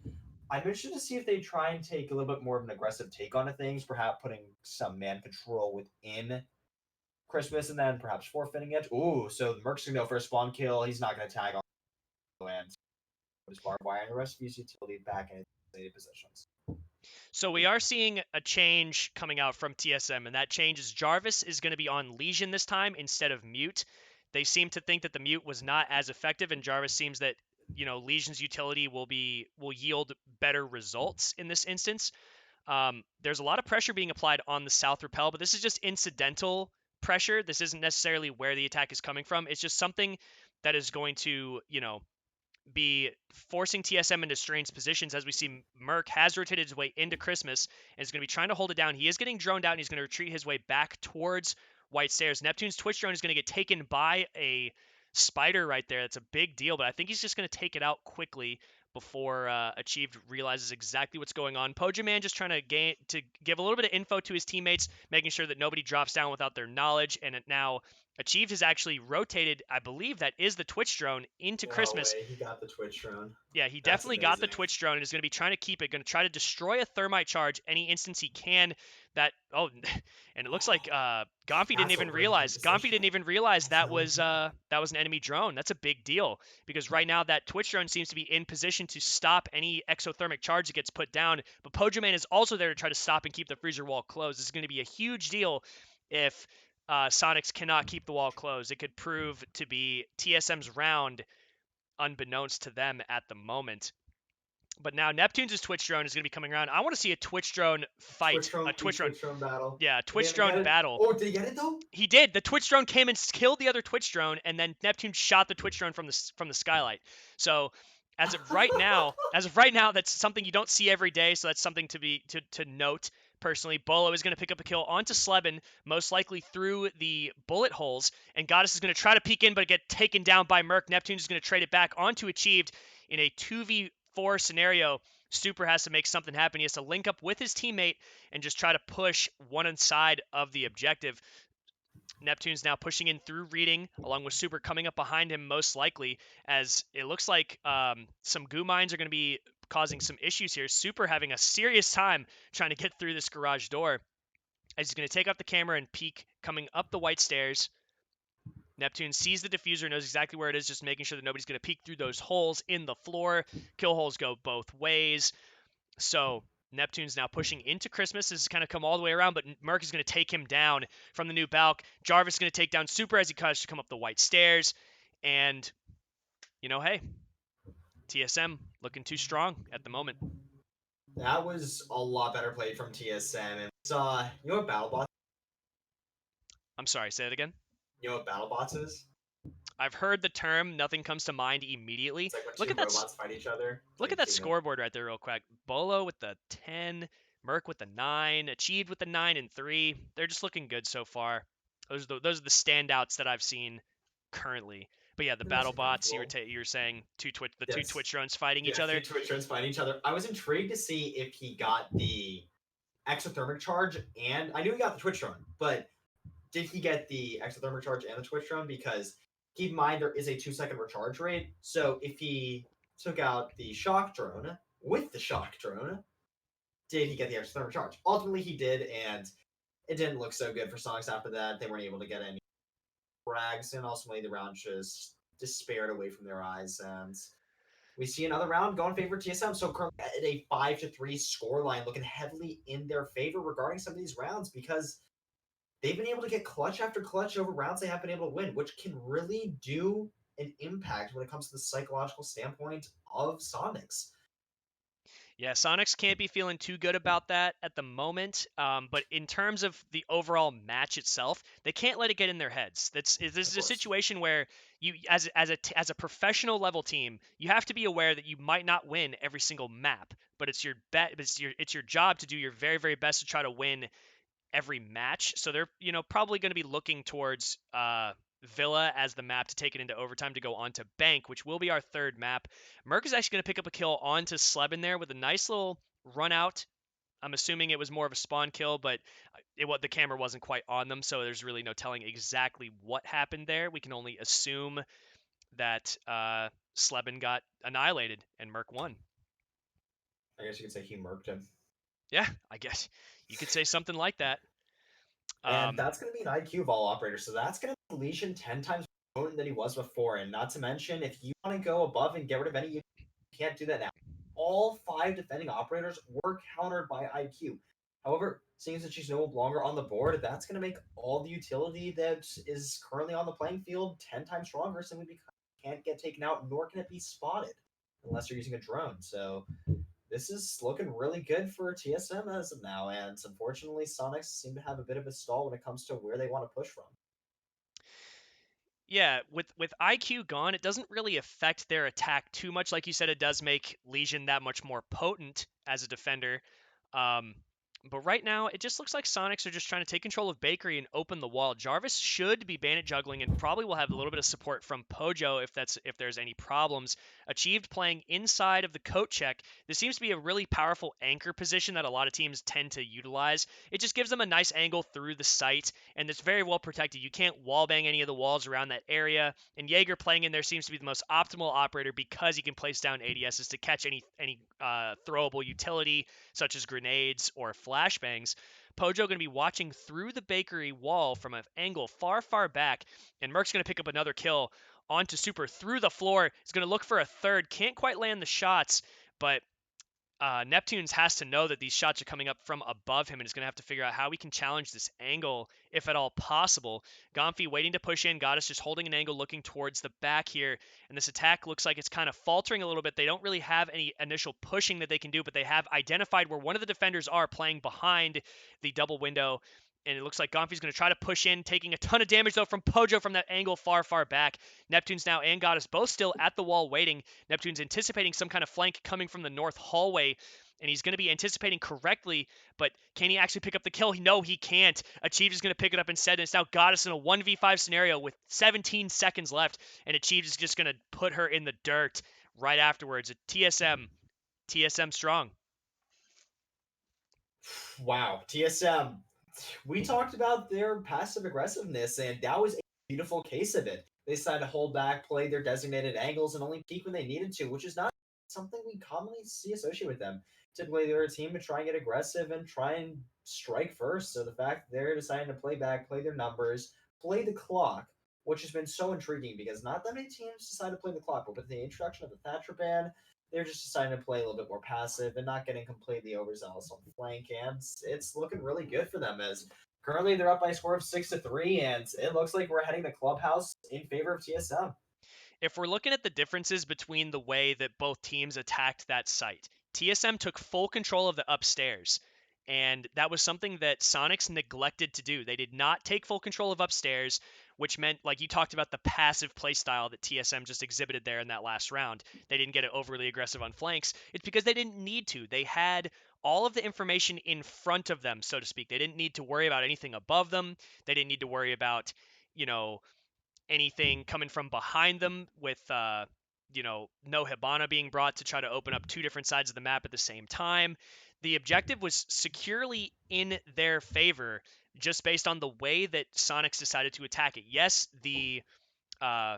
I'm interested to see if they try and take a little bit more of an aggressive take on things, perhaps putting some man control within Christmas and then perhaps forfeiting it. Ooh, so Merc's going to go for a spawn kill. He's not going to tag on and his barbed wire, and the rest of his utility back in its positions. So we are seeing a change coming out from TSM, and that change is Jarvis is going to be on Legion this time instead of Mute. They seem to think that the Mute was not as effective, and Jarvis seems that Legion's utility will yield better results in this instance. There's a lot of pressure being applied on the South Repel, but this is just incidental pressure. This isn't necessarily where the attack is coming from. It's just something that is going to, be forcing TSM into strange positions. As we see, Merc has rotated his way into Christmas and is going to be trying to hold it down. He is getting droned out, and he's going to retreat his way back towards White Stairs. Neptune's Twitch drone is going to get taken by a spider right there. That's a big deal, but I think he's just going to take it out quickly before Achieved realizes exactly what's going on. Pojaman just trying to give a little bit of info to his teammates, making sure that nobody drops down without their knowledge, and it now Achieved has actually rotated, I believe that is the Twitch drone, into No Christmas. way, he got the Twitch drone. Yeah, he That's definitely got the amazing. Twitch drone and is going to be trying to keep it, going to try to destroy a thermite charge any instance he can. And it looks like Gonfi didn't That's a even really good realize. Gonfi decision. didn't even realize That's that really was good. an enemy drone. That's a big deal because right now that Twitch drone seems to be in position to stop any exothermic charge that gets put down. But Pojaman is also there to try to stop and keep the freezer wall closed. This is going to be a huge deal if Soniqs cannot keep the wall closed. It could prove to be TSM's round, unbeknownst to them at the moment. But now Neptune's Twitch drone is going to be coming around. I want to see a Twitch drone Twitch fight, a drone v Twitch drone, Twitch drone battle. yeah, Did he Twitch ever get drone it? battle. Oh, did he get it though? He did. The Twitch drone came and killed the other Twitch drone, and then Neptune shot the Twitch drone from the skylight. So as of right now, that's something you don't see every day. So that's something to note. Personally, Bolo is going to pick up a kill onto Sleben, most likely through the bullet holes, and Goddess is going to try to peek in, but get taken down by Merc. Neptune is going to trade it back onto Achieved in a 2v4 scenario. Super has to make something happen. He has to link up with his teammate and just try to push one inside of the objective. Neptune's now pushing in through reading, along with Super coming up behind him most likely, as it looks like some goo mines are going to be causing some issues here. Super having a serious time trying to get through this garage door, as he's going to take off the camera and peek coming up the white stairs. Neptune sees the diffuser, knows exactly where it is, just making sure that nobody's going to peek through those holes in the floor. Kill holes go both ways. So Neptune's now pushing into Christmas. This has kind of come all the way around, but Merc is going to take him down from the new Balk. Jarvis is going to take down Super as he tries to come up the white stairs. And, hey, TSM looking too strong at the moment. That was a lot better played from TSM. And you know what BattleBots? I'm sorry, say it again. You know what BattleBots is? I've heard the term. Nothing comes to mind immediately. It's like when Look two at that. robots fight each other. It's Look at like that two. scoreboard right there, real quick. Bolo with the 10, Merc with the 9, Achieved with the 9 and 3. They're just looking good so far. Those are the standouts that I've seen currently. But yeah, the That's battle bots. You incredible. were saying two Yes. Twitch drones fighting each Yeah, other. two Twitch drones fighting each other. I was intrigued to see if he got the exothermic charge, and I knew he got the Twitch drone, but did he get the exothermic charge and the Twitch drone? Because keep in mind there is a 2-second recharge rate. So if he took out the shock drone with the shock drone, did he get the exothermic charge? Ultimately, he did, and it didn't look so good for Sonics after that. They weren't able to get any frags, and ultimately the round just despaired away from their eyes. And we see another round going in favor of TSM. So currently at a 5-3 scoreline, looking heavily in their favor regarding some of these rounds because they've been able to get clutch after clutch over rounds they have been able to win, which can really do an impact when it comes to the psychological standpoint of Soniqs. Yeah, Sonics can't be feeling too good about that at the moment. But in terms of the overall match itself, they can't let it get in their heads. This Of is a course. situation where you, as a professional level team, you have to be aware that you might not win every single map, but it's your bet, it's your job to do your very very best to try to win every match. So they're probably going to be looking towards Villa as the map to take it into overtime to go on to Bank, which will be our third map. Merc is actually going to pick up a kill onto Sleben there with a nice little run out. I'm assuming it was more of a spawn kill, but the camera wasn't quite on them, so there's really no telling exactly what happened there. We can only assume that Sleben got annihilated and Merc won. I guess you could say he murked him. Yeah, I guess you could say something like that. And Um, that's going to be an IQ of all operators. So that's going to make Legion 10 times more potent than he was before. And not to mention, if you want to go above and get rid of any, you can't do that now. All 5 defending operators were countered by IQ. However, seeing that she's no longer on the board, that's going to make all the utility that is currently on the playing field 10 times stronger simply because it can't get taken out, nor can it be spotted unless you're using a drone. So this is looking really good for TSM as of now, and unfortunately, Sonics seem to have a bit of a stall when it comes to where they want to push from. Yeah, with IQ gone, it doesn't really affect their attack too much. Like you said, it does make Legion that much more potent as a defender. Um, but right now, it just looks like Sonics are just trying to take control of Bakery and open the wall. Jarvis should be bandit juggling and probably will have a little bit of support from Pojo if there's any problems. Achieved playing inside of the coat check. This seems to be a really powerful anchor position that a lot of teams tend to utilize. It just gives them a nice angle through the site, and it's very well protected. You can't wallbang any of the walls around that area. And Jaeger playing in there seems to be the most optimal operator because he can place down ADSs to catch any throwable utility such as grenades or flashbangs. Pojo going to be watching through the bakery wall from an angle far, far back, and Merc's going to pick up another kill onto Super through the floor. He's going to look for a third. Can't quite land the shots, but Neptunes has to know that these shots are coming up from above him and is going to have to figure out how we can challenge this angle, if at all possible. Gomfi waiting to push in. Goddess just holding an angle looking towards the back here. And this attack looks like it's kind of faltering a little bit. They don't really have any initial pushing that they can do, but they have identified where one of the defenders are playing behind the double window. And it looks like Gomfi's going to try to push in, taking a ton of damage, though, from Pojo from that angle far, far back. Neptunes now and Goddess both still at the wall waiting. Neptune's anticipating some kind of flank coming from the north hallway, and he's going to be anticipating correctly, but can he actually pick up the kill? No, he can't. Achieve is going to pick it up instead, and it's now Goddess in a 1v5 scenario with 17 seconds left, and Achieve is just going to put her in the dirt right afterwards. TSM strong. Wow, TSM. We talked about their passive aggressiveness, and that was a beautiful case of it. They decided to hold back, play their designated angles, and only peek when they needed to, which is not something we commonly see associated with them. Typically, they're a team to try and get aggressive and try and strike first. So the fact they're deciding to play back, play their numbers, play the clock, which has been so intriguing because not that many teams decide to play the clock, but with the introduction of the Thatcher ban, they're just deciding to play a little bit more passive and not getting completely overzealous on the flank, and it's looking really good for them as currently they're up by a score of 6-3, and it looks like we're heading the clubhouse in favor of TSM. If we're looking at the differences between the way that both teams attacked that site, TSM took full control of the upstairs. And that was something that Sonics neglected to do. They did not take full control of upstairs, which meant, like you talked about, the passive playstyle that TSM just exhibited there in that last round. They didn't get it overly aggressive on flanks. It's because they didn't need to. They had all of the information in front of them, so to speak. They didn't need to worry about anything above them. They didn't need to worry about, you know, anything coming from behind them with no Hibana being brought to try to open up two different sides of the map at the same time. The objective was securely in their favor just based on the way that Sonics decided to attack it. Yes, uh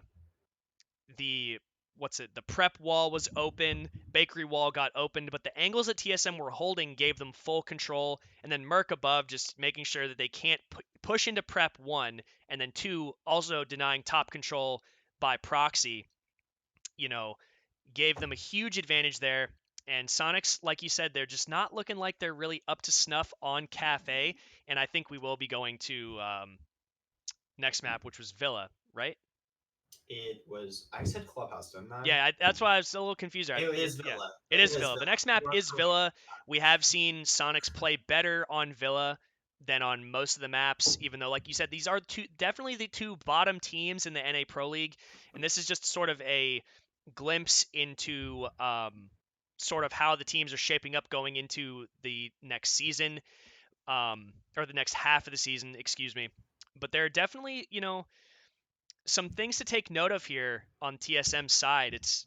the the prep wall was open, bakery wall got opened, but the angles that TSM were holding gave them full control, and then Merc above just making sure that they can't push into prep, one, and then two, also denying top control by proxy, you know, gave them a huge advantage there. And Soniqs, like you said, they're just not looking like they're really up to snuff on Cafe. And I think we will be going to next map, which was Villa, right? It was. I said Clubhouse, didn't I? Yeah, that's why I was a little confused there. It is Yeah, Villa. it It is is Villa. The Villa. next You map are is correct. Villa. We have seen Sonics play better on Villa than on most of the maps, even though, like you said, these are definitely the two bottom teams in the NA Pro League. And this is just sort of a glimpse into sort of how the teams are shaping up going into the next season, or the next half of the season, excuse me. But there are definitely, some things to take note of here on TSM's side. It's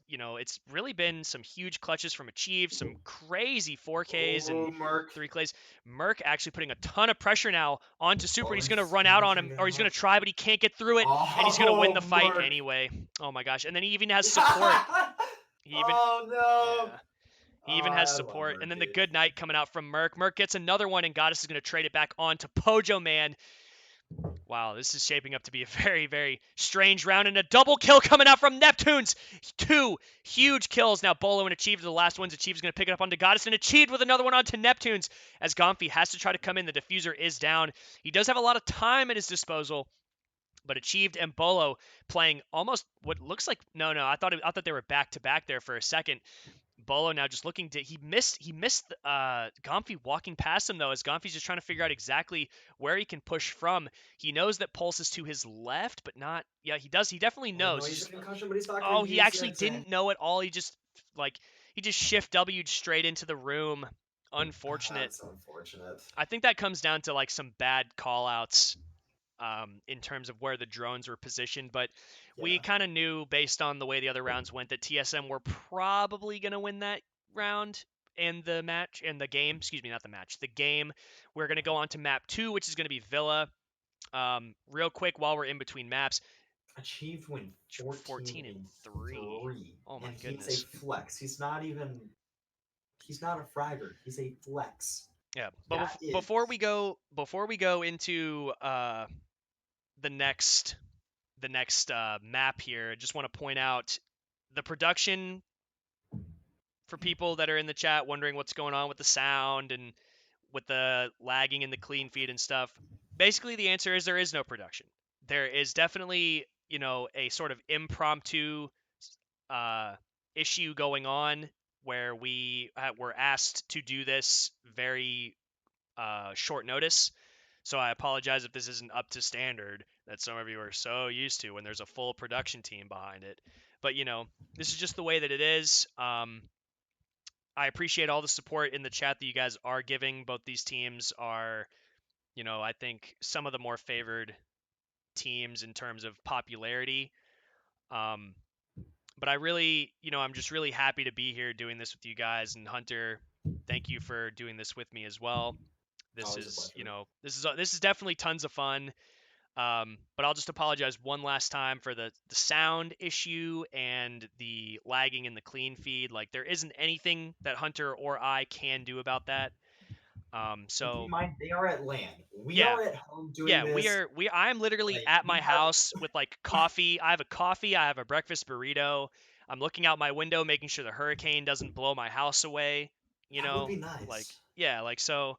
really been some huge clutches from Achieved, some crazy 4Ks and Oh, Merc. 3 clays. Merc actually putting a ton of pressure now onto Super. Oh, He's going to he's run out on him, finishing or he's going up. to try, but he can't get through it, and he's going to win Oh, the fight Merc. anyway. Oh my gosh. And then he even has support. He even, Oh no. yeah. He even has I love support. And Merc, then the dude. good night coming out from Merc. Merc gets another one, and Goddess is going to trade it back on to Pojo Man. Wow, this is shaping up to be a very, very strange round, and a double kill coming out from Neptunes. Two huge kills. Now Bolo and Achieved are the last ones. Achieved is going to pick it up onto Goddess, and Achieved with another one onto Neptunes as Gomfi has to try to come in. The diffuser is down. He does have a lot of time at his disposal, but Achieved and Bolo playing almost what looks like I thought they were back to back there for a second. Bolo now just looking to he missed Gomfi walking past him though, as Gomfi's just trying to figure out exactly where he can push from. He knows that Pulse is to his left, but not he definitely Oh no, knows. he's He's a just concussion, but he's not gonna oh he use actually it. And didn't know at all. Like he just shift W'd straight into the room. Unfortunate. that's unfortunate. I think that comes down to like some bad call outs in terms of where the drones were positioned. But we Yeah. kind of knew based on the way the other rounds went that TSM were probably going to win that round and the match and the game. Excuse me, not the match, the game. We're going to go on to map 2, which is going to be Villa. Real quick, while we're in between maps, Achieved win 14 14 and and 3. 3. Oh my And he's a goodness. flex. He's not a fragger. He's a flex. Yeah, but That is before we go into the next map here, I just want to point out the production for people that are in the chat wondering what's going on with the sound and with the lagging and the clean feed and stuff. Basically, the answer is there is no production. There is definitely, a sort of impromptu uh, issue going on where we were asked to do this very short notice. So I apologize if this isn't up to standard that some of you are so used to when there's a full production team behind it. But this is just the way that it is. I appreciate all the support in the chat that you guys are giving. Both these teams are, I think some of the more favored teams in terms of popularity. Um, but I really, I'm just really happy to be here doing this with you guys. And Hunter, thank you for doing this with me as well. This always a is, pleasure. this is definitely tons of fun. But I'll just apologize one last time for the sound issue and the lagging in the clean feed. Like there isn't anything that Hunter or I can do about that. And keep in So mind, they are at LAN. We yeah, are at home doing yeah, this. I'm literally Like, at we my have. house with like coffee. I have a coffee. I have a breakfast burrito. I'm looking out my window, making sure the hurricane doesn't blow my house away. That would be Like nice. yeah, like so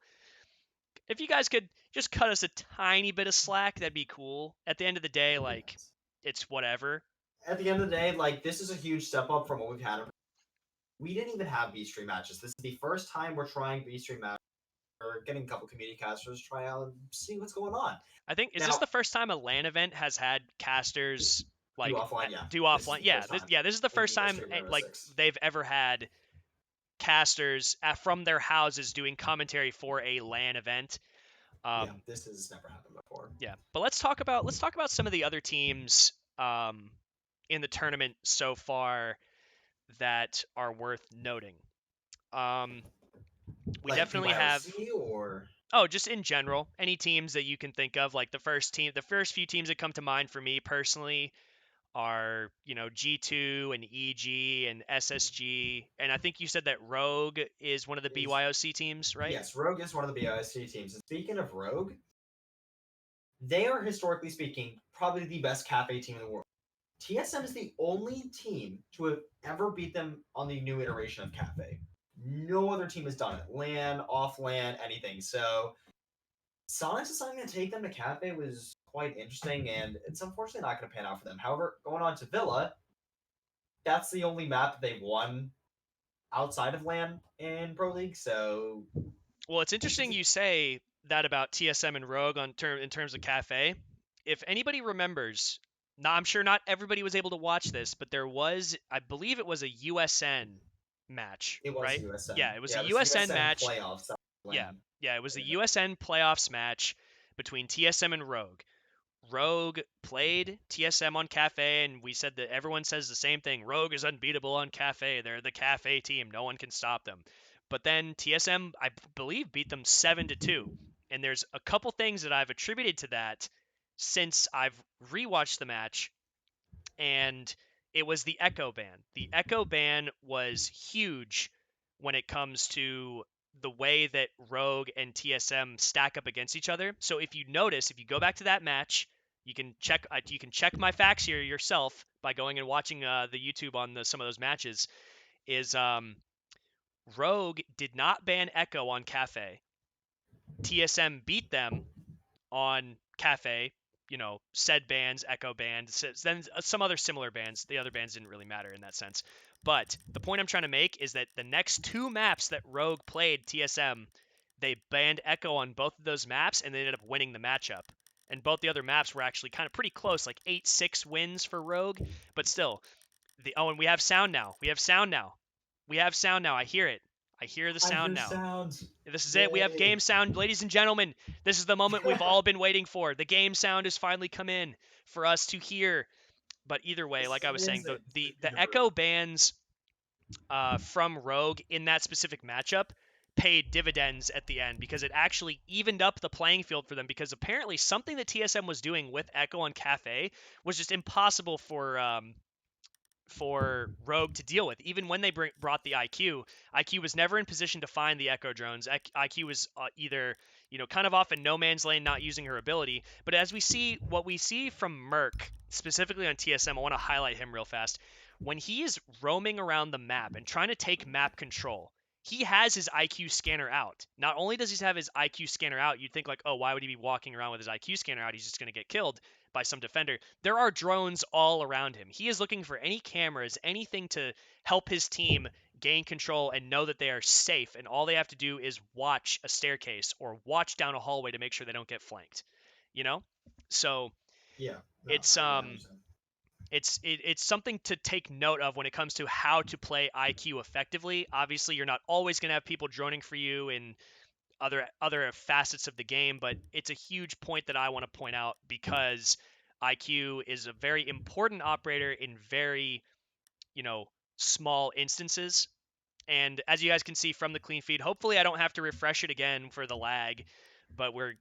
if you guys could just cut us a tiny bit of slack, that'd be cool. At the end of the day, That would be like nice. it's whatever. At the end of the day, like, this is a huge step up from what we've had. We didn't even have B stream matches. This is the first time we're trying B stream matches. We're getting a couple community casters to try out and see what's going on. I think is this Now, the first time a LAN event has had casters do like offline, yeah. do This is offline? the Yeah, first time this is the in first the time history of Rainbow like Six. they've ever had casters from their houses doing commentary for a LAN event. Yeah, Um, this has never happened before. yeah, but let's talk about some of the other teams in the tournament so far that are worth noting. Um, we Like definitely have BYOC or just in general, any teams that you can think of. Like the first few teams that come to mind for me personally are, G2 and EG and SSG. And I think you said that Rogue is one of the is BYOC teams, right? yes, Rogue is one of the BYOC teams. And speaking of Rogue, They are, historically speaking, probably the best cafe team in the world. TSM is the only team to have ever beat them on the new iteration of cafe. No other team has done it. LAN, off LAN, anything. So Soniqs deciding to take them to cafe was quite interesting, and it's unfortunately not going to pan out for them. However, going on to Villa, that's the only map that they've won outside of LAN in Pro League. So Well, it's interesting you say that about TSM and Rogue in terms of cafe. If anybody remembers, now I'm sure not everybody was able to watch this, but there was, I believe it was a USN match, it was right? USN. Yeah, it was a Yeah, it was USN USN match. playoffs. Yeah, LAN. yeah, it was the USN playoffs match between TSM and Rogue. Rogue played TSM on Cafe, and we said that everyone says the same thing. Rogue is unbeatable on Cafe. They're the Cafe team. No one can stop them. But then TSM, I believe, beat them 7-2. And there's a couple things that I've attributed to that since I've rewatched the match, and it was the Echo ban. The Echo ban was huge when it comes to the way that Rogue and TSM stack up against each other. So if you notice, if you go back to that match, you can check my facts here yourself by going and watching the YouTube on some of those matches. Is Rogue did not ban Echo on Cafe. TSM beat them on Cafe, said bands, Echo Band, then some other similar bands. The other bands didn't really matter in that sense. But the point I'm trying to make is that the next two maps that Rogue played TSM, they banned Echo on both of those maps, and they ended up winning the matchup. And both the other maps were actually kind of pretty close, like 8-6 wins for Rogue. But still, and we have sound now. We have sound now. We have sound now. I hear it. I hear the I sound hear now. sounds. This is it. We have Yay. game sound. Ladies and gentlemen, this is the moment we've all been waiting for. The game sound has finally come in for us to hear. But either way, This like is I was saying, amazing. the Echo bans from Rogue in that specific matchup paid dividends at the end because it actually evened up the playing field for them, because apparently something that TSM was doing with Echo and Cafe was just impossible for Rogue to deal with. Even when they brought the IQ was never in position to find the Echo drones. IQ was either, kind of off in no man's lane, not using her ability. But as what we see from Merc, specifically on TSM, I want to highlight him real fast. When he is roaming around the map and trying to take map control, he has his IQ scanner out. Not only does he have his IQ scanner out, you'd think like, oh, why would he be walking around with his IQ scanner out? He's just going to get killed by some defender. There are drones all around him. He is looking for any cameras, anything to help his team gain control and know that they are safe. And all they have to do is watch a staircase or watch down a hallway to make sure they don't get flanked. You know? So Yeah, no, it's I understand. it's something to take note of when it comes to how to play IQ effectively. Obviously, you're not always going to have people droning for you in other facets of the game, but it's a huge point that I want to point out because IQ is a very important operator in very, small instances. And as you guys can see from the clean feed, hopefully I don't have to refresh it again for the lag, but we're,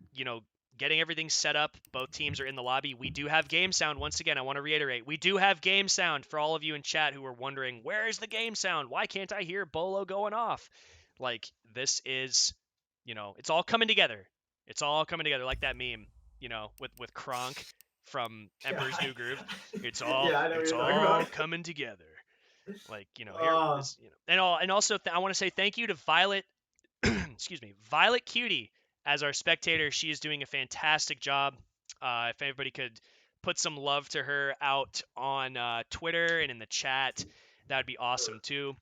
getting everything set up. Both teams are in the lobby. We do have game sound. Once again, I want to reiterate, we do have game sound for all of you in chat who are wondering, where's the game sound? Why can't I hear Bolo going off? Like, this is, it's all coming together. It's all coming together like that meme, with Kronk from Yeah, Emperor's New Groove. It's all yeah, I know what it's you're talking all about. coming together. Like, here this, and also I want to say thank you to Violet, excuse me, Violet Cutie as our spectator. She is doing a fantastic job. If everybody could put some love to her out on Twitter and in the chat, that would be awesome too.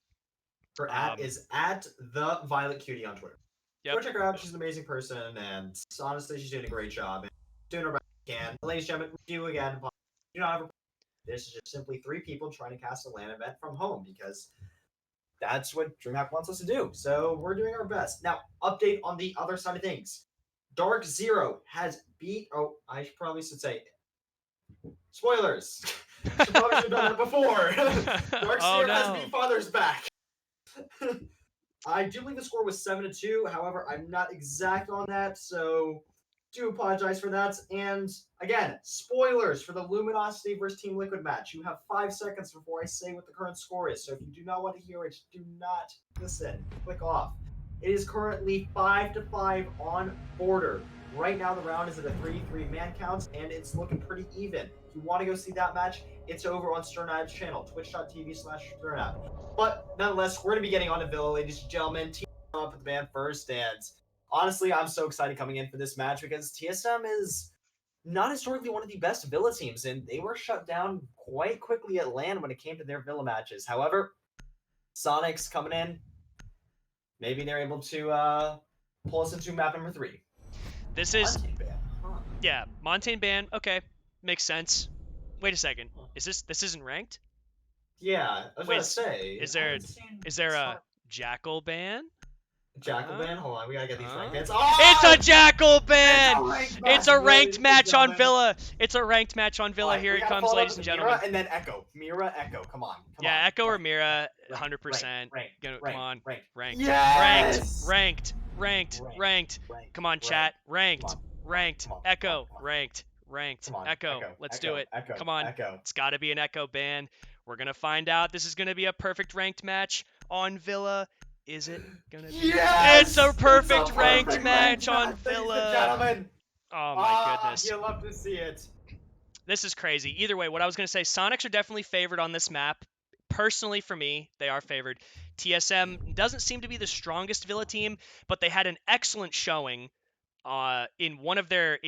Her at Um, is at the Violet Cutie on Twitter. Go yep. check her out. She's an amazing person, and honestly, she's doing a great job and doing her best she can. Ladies and gentlemen, we do again. Do not have a. This is just simply three people trying to cast a LAN event from home because that's what DreamHack wants us to do. So we're doing our best. Now, update on the other side of things. Dark Zero has beat. Oh, I probably should say spoilers. Should probably have done that before. Dark Oh Zero has no. beat Father's back. I do believe the score was 7-2. However, I'm not exact on that, so do apologize for that. And again, spoilers for the Luminosity versus Team Liquid match. You have 5 seconds before I say what the current score is. So if you do not want to hear it, do not listen. Click off. It is currently 5-5 on Border. Right now, the round is at a 3-3 man count, and it's looking pretty even. If you want to go see that match, it's over on Sternad's channel, twitch.tv/Sternad. But nonetheless, we're going to be getting on to Villa, ladies and gentlemen. TSM up with the man first, and honestly, I'm so excited coming in for this match because TSM is not historically one of the best Villa teams, and they were shut down quite quickly at LAN when it came to their Villa matches. However, Soniqs coming in, maybe they're able to pull us into map number 3. This is Montaigne ban. Huh. Yeah, Montaigne ban. Okay, makes sense. Wait a second. This isn't ranked? Yeah, I was Wait, gonna say. is there a Jackal ban? Jackal ban? Hold on, we gotta get these rank bans. It's a Jackal ban! It's a ranked match on Villa. It's a ranked match on Villa. Here it comes, ladies and gentlemen. Mira and then Echo. Mira, Echo. Come on. Yeah, Echo or Mira, 100%. Come on. Ranked. Yes! Ranked. Come on, chat. Ranked. Echo. Ranked. Echo. Let's do it. Come on. It's got to be an Echo ban. We're going to find out. This is going to be a perfect ranked match on Villa. Is it going to be? Yes! It's a perfect ranked match on Villa. Gentlemen. Oh my goodness. You love to see it. This is crazy. Either way, what I was going to say, Soniqs are definitely favored on this map. Personally, for me, they are favored. TSM doesn't seem to be the strongest Villa team, but they had an excellent showing in one of their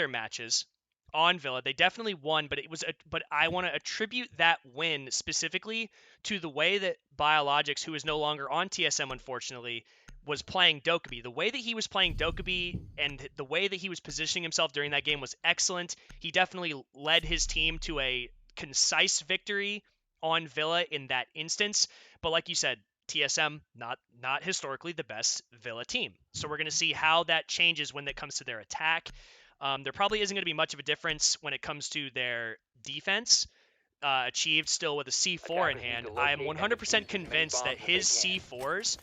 matches on Villa. They definitely won, but I want to attribute that win specifically to the way that Biologics, who is no longer on TSM unfortunately, was playing Dokkaebi. The way that he was playing Dokkaebi and the way that he was positioning himself during that game was excellent. He definitely led his team to a concise victory on Villa in that instance. But like you said, TSM, not historically the best Villa team. So we're going to see how that changes when it comes to their attack. There probably isn't going to be much of a difference when it comes to their defense, achieved still with a C4 in hand. I am 100% convinced that his C4s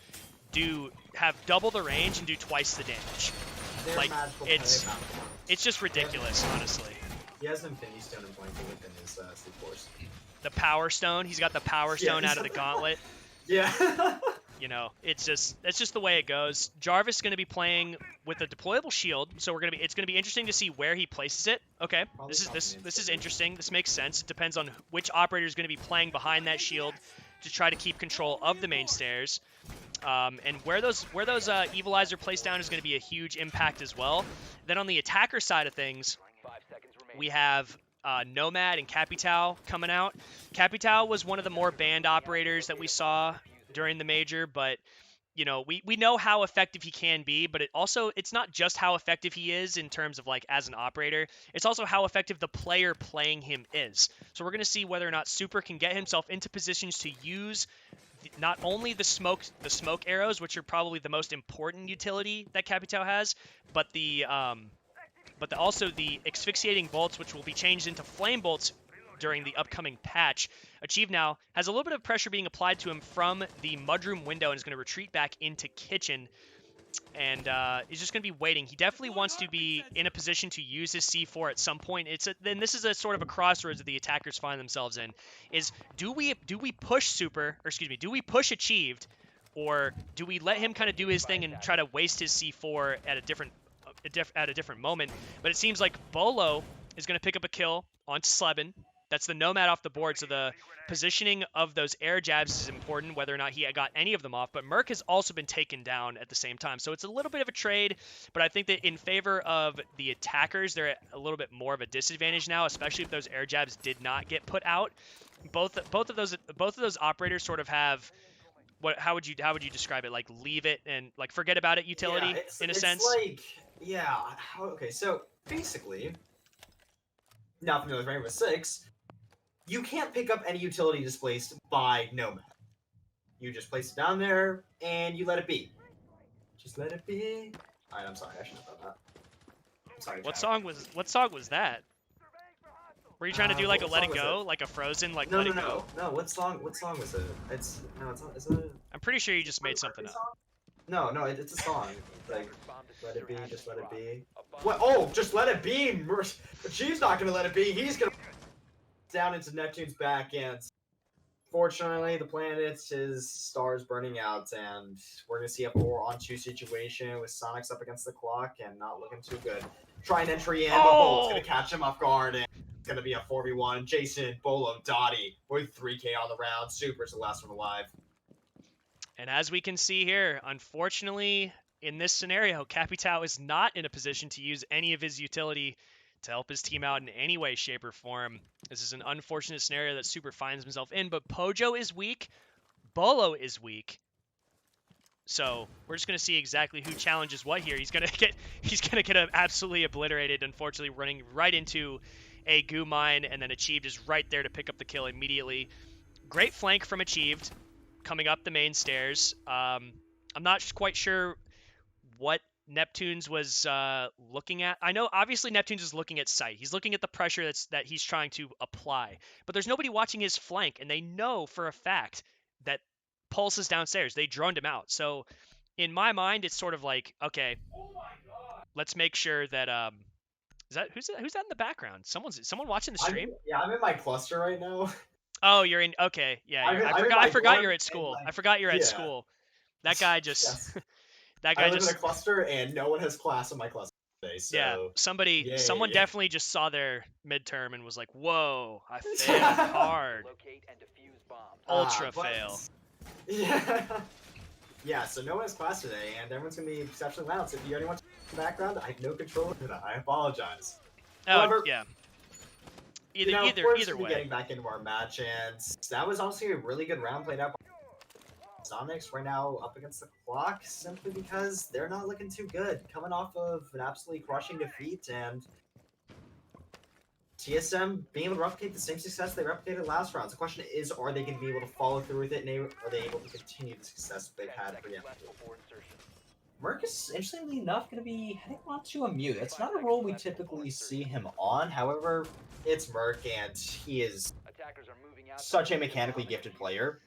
do have double the range and do twice the damage. Like, it's just ridiculous, honestly. He has Infinity Stone and Blanket within his C4s. The Power Stone, he's got the Power Stone out of the gauntlet. Yeah. You know, that's just the way it goes. Jarvis is going to be playing with a deployable shield, so it's going to be interesting to see where he places it. Okay, this is interesting. This makes sense. It depends on which operator is going to be playing behind that shield to try to keep control of the main stairs. And where those Evilizer are placed down is going to be a huge impact as well. Then on the attacker side of things, we have Nomad and Capitao coming out. Capitao was one of the more banned operators that we saw during the major, but you know, we know how effective he can be, but it's not just how effective he is in terms of like as an operator, it's also how effective the player playing him is. So we're going to see whether or not Super can get himself into positions to use not only the smoke arrows, which are probably the most important utility that Capitao has, but also the asphyxiating bolts, which will be changed into flame bolts during the upcoming patch. Achieve now has a little bit of pressure being applied to him from the mudroom window and is going to retreat back into kitchen, and is just going to be waiting. He definitely wants to be in a position to use his C4 at some point. Then this is a sort of a crossroads that the attackers find themselves in. Is do we push do we push Achieved, or do we let him kind of do his thing and try to waste his C4 at a different moment? But it seems like Bolo is going to pick up a kill onto Sleben. That's the Nomad off the board, so the positioning of those air jabs is important, whether or not he got any of them off. But Merc has also been taken down at the same time, so it's a little bit of a trade. But I think that in favor of the attackers, they're at a little bit more of a disadvantage now, especially if those air jabs did not get put out. Both of those operators sort of have how would you describe it? Like leave it and like forget about it utility in a sense. Okay, so basically, not familiar with Rainbow Six, you can't pick up any utility displaced by Nomad. You just place it down there and you let it be. Just let it be. Alright, I'm sorry, I shouldn't have done that. I'm sorry. What song was that? Were you trying to do like a Let It Go, like a Frozen, like Let It Go? No. What song was it? It's not. Is it? I'm pretty sure you just made something up. No, it's a song. Like, let it be, just let it be. What? Oh, just let it be. She's not gonna let it be. He's gonna down into Neptune's back and Fortunately, the planet's his stars burning out, and we're gonna see a 4-on-2 situation with Soniqs up against the clock and not looking too good. Try an entry in, but Bolo's gonna catch him off guard, and it's gonna be a 4v1. Jason, Bolo, Dottie with 3K on the round. Super's the last one alive. And as we can see here, unfortunately, in this scenario, Capitao is not in a position to use any of his utility to help his team out in any way, shape, or form. This is an unfortunate scenario that Super finds himself in, but Pojo is weak, Bolo is weak. So we're just gonna see exactly who challenges what here. He's gonna get absolutely obliterated, unfortunately, running right into a goo mine, and then Achieved is right there to pick up the kill immediately. Great flank from Achieved coming up the main stairs. I'm not quite sure what Neptunes was looking at. I know obviously Neptunes is looking at sight. He's looking at the pressure that he's trying to apply. But there's nobody watching his flank, and they know for a fact that Pulse is downstairs. They droned him out. So in my mind, it's sort of like, okay, let's make sure that is that who's that in the background? Someone watching the stream? I'm in my cluster right now. Oh, you're in. Okay, yeah. I forgot you're at school. I forgot you're at school. That guy just. Yes. That guy I live in a cluster, and no one has class in my cluster today. So yeah, someone definitely just saw their midterm and was like, "Whoa, I failed hard." Ultra fail. Yeah. Yeah. So no one has class today, and everyone's gonna be exceptionally loud. So if you hear anyone in the background, I have no control over that. I apologize. Oh, however, yeah. Either way. Getting back into our match, and that was honestly a really good round played out by Soniqs. Right now up against the clock, simply because they're not looking too good, coming off of an absolutely crushing defeat, and TSM being able to replicate the same success they replicated last round. So the question is, are they going to be able to follow through with it, and are they able to continue the success they've had for Merc is, interestingly enough, going to be heading on to a mute. It's not a role we typically see him on. However, it's Merc, and he is such a mechanically gifted player.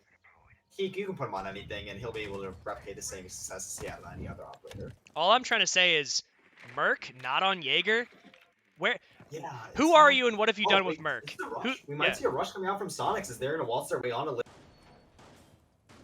You can put him on anything, and he'll be able to replicate the same success as he had on any other operator. All I'm trying to say is, Merc not on Jaeger. Where? Yeah. Who are you, and what have you done with Merc? We might see a rush coming out from Soniqs as they're going to waltz their way on to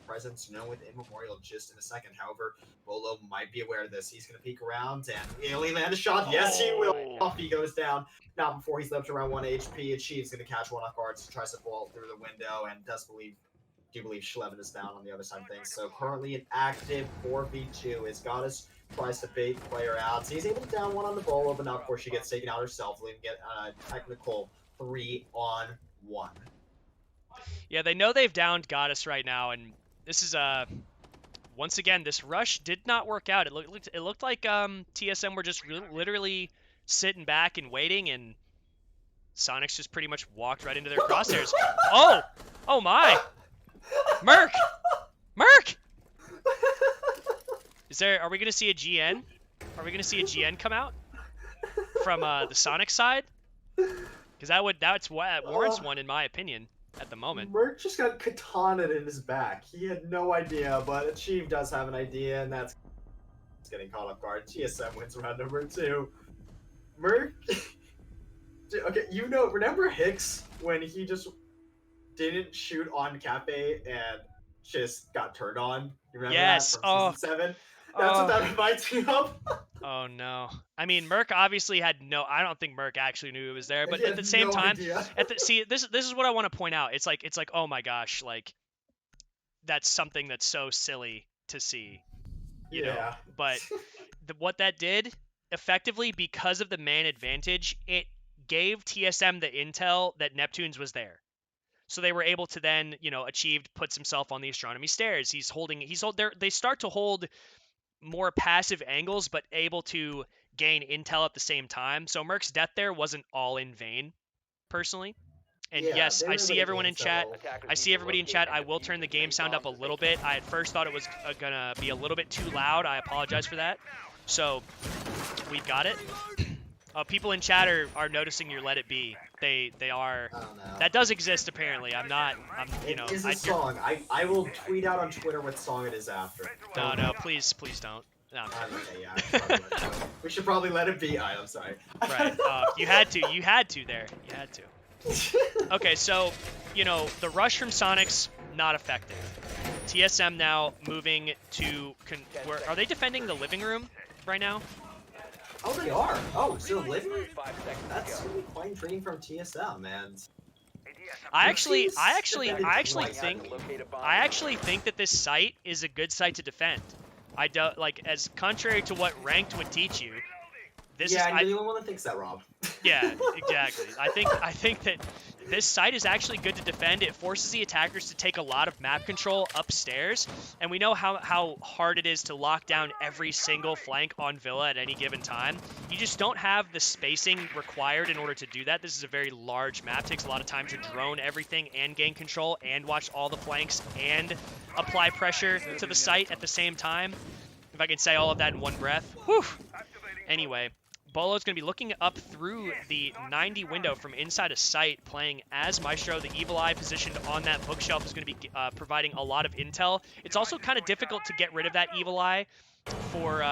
presence, with Immemorial just in a second. However, Bolo might be aware of this. He's going to peek around, and will he land a shot? Yes, he will. Off he goes down. Not before he's left around 1 HP. Achieve's going to catch one off guard, so tries to vault through the window, and do believe Schlevin is down on the other side of things. So currently an active 4v2 as Goddess tries to bait the player out. So he's able to down one on the Bolo, but not before she gets taken out herself, leaving it a technical 3-on-1. Yeah, they know they've downed Goddess right now, and this is once again, this rush did not work out. It looked like TSM were just literally sitting back and waiting, and Soniqs just pretty much walked right into their crosshairs. Oh my! Merc! Are we gonna see a GN? Are we gonna see a GN come out from the Sonic side? Because that's what warrants one in my opinion at the moment. Merc just got katanaed in his back. He had no idea, but Achieve does have an idea, and that's getting caught off guard. TSM wins round number 2. Merc, okay, remember Hicks when he just didn't shoot on Cafe and just got turned on? You remember that from season 7? That's what that reminds me of. Oh no. I mean, Merc obviously had I don't think Merc actually knew it was there, but at the same time, this is what I want to point out. It's like, oh my gosh, like that's something that's so silly to see, you know. But what that did effectively, because of the man advantage, it gave TSM the intel that Neptunes was there. So they were able to then, Achieved puts himself on the astronomy stairs. They start to hold more passive angles, but able to gain intel at the same time. So Merc's death there wasn't all in vain, personally. And yes, I see everyone in chat. I will turn the game sound up a little bit. I at first thought it was gonna be a little bit too loud. I apologize for that. So we've got it. People in chat are noticing your Let It Be. They are. Oh, no. That does exist apparently. It is a song. I will tweet out on Twitter what song it is after. No, please don't. No. Okay, yeah. We should probably let it be. I'm sorry. Right. You had to there. You had to. Okay, so, you know, the rush from Soniqs, not effective. TSM now moving to... are they defending the living room right now? Oh, they are. Oh, so living room? That's really quite intriguing from TSM, and... I actually think that this site is a good site to defend. I don't like, as contrary to what ranked would teach you. This yeah, is, you're the only one that thinks that, Rob. Yeah, exactly. I think that this site is actually good to defend. It forces the attackers to take a lot of map control upstairs, and we know how hard it is to lock down every single flank on Villa at any given time. You just don't have the spacing required in order to do that. This is a very large map. It takes a lot of time to drone everything and gain control and watch all the flanks and apply pressure to the site at the same time. If I can say all of that in one breath. Whew. Anyway. Bolo's going to be looking up through the 90 window from inside a site, playing as Maestro. The Evil Eye positioned on that bookshelf is going to be providing a lot of intel. It's also kind of difficult to get rid of that Evil Eye for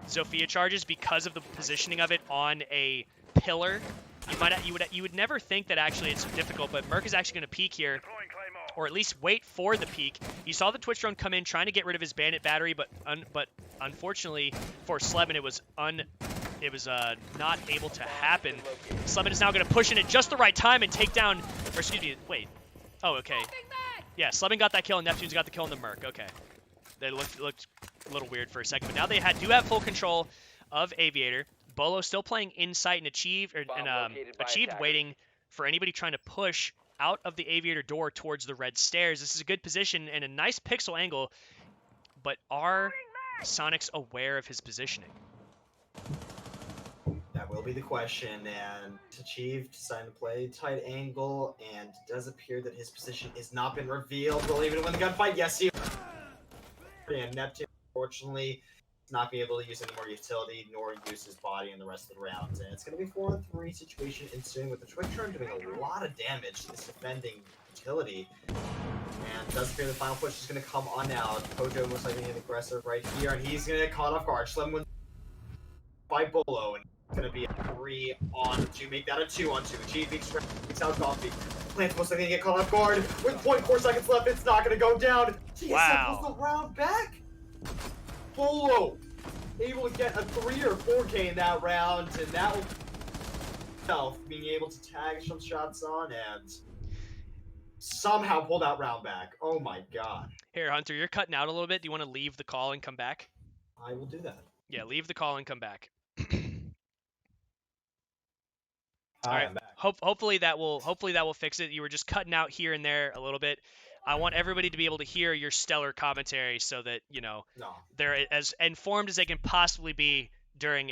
Zofia charges because of the positioning of it on a pillar. You would never think that actually it's difficult, but Merc is actually going to peek here, or at least wait for the peek. You saw the Twitch drone come in trying to get rid of his bandit battery, but unfortunately for Slebin, it was not able to happen. Slebin is now going to push in at just the right time and take down, or excuse me, wait. Oh, okay. Yeah, Slebin got that kill and Neptune's got the kill on the Merc. Okay. They looked a little weird for a second, but now they do have full control of Aviator. Bolo still playing Insight and Achieved waiting for anybody trying to push out of the Aviator door towards the red stairs. This is a good position and a nice pixel angle, but are Soniqs aware of his positioning? That will be the question, and Achieved decided to play tight angle, and it does appear that his position has not been revealed. Will he even win the gunfight? Yes, he and Neptune, unfortunately, is not being able to use any more utility, nor use his body in the rest of the rounds. And it's going to be a 4-on-3 situation ensuing, with the Twitch turn doing a lot of damage to this defending utility. And it does appear the final push is going to come on now. Kojo most likely an aggressive right here, and he's going to get caught off guard. Slim wins by Bolo, and it's going to be a 3-on-2. Make that a 2-on-2. Achieve extracts out coffee. Plant's most likely going to get caught off guard. With 0.4 seconds left, it's not going to go down. TSM pulls the round back. Bolo able to get a 3 or 4K in that round, and that will being able to tag some shots on and somehow pull that round back. Oh my god. Here, Hunter, you're cutting out a little bit. Do you want to leave the call and come back? I will do that. Yeah, leave the call and come back. All right. Hopefully that will fix it. You were just cutting out here and there a little bit. I want everybody to be able to hear your stellar commentary so that, you know, they're as informed as they can possibly be during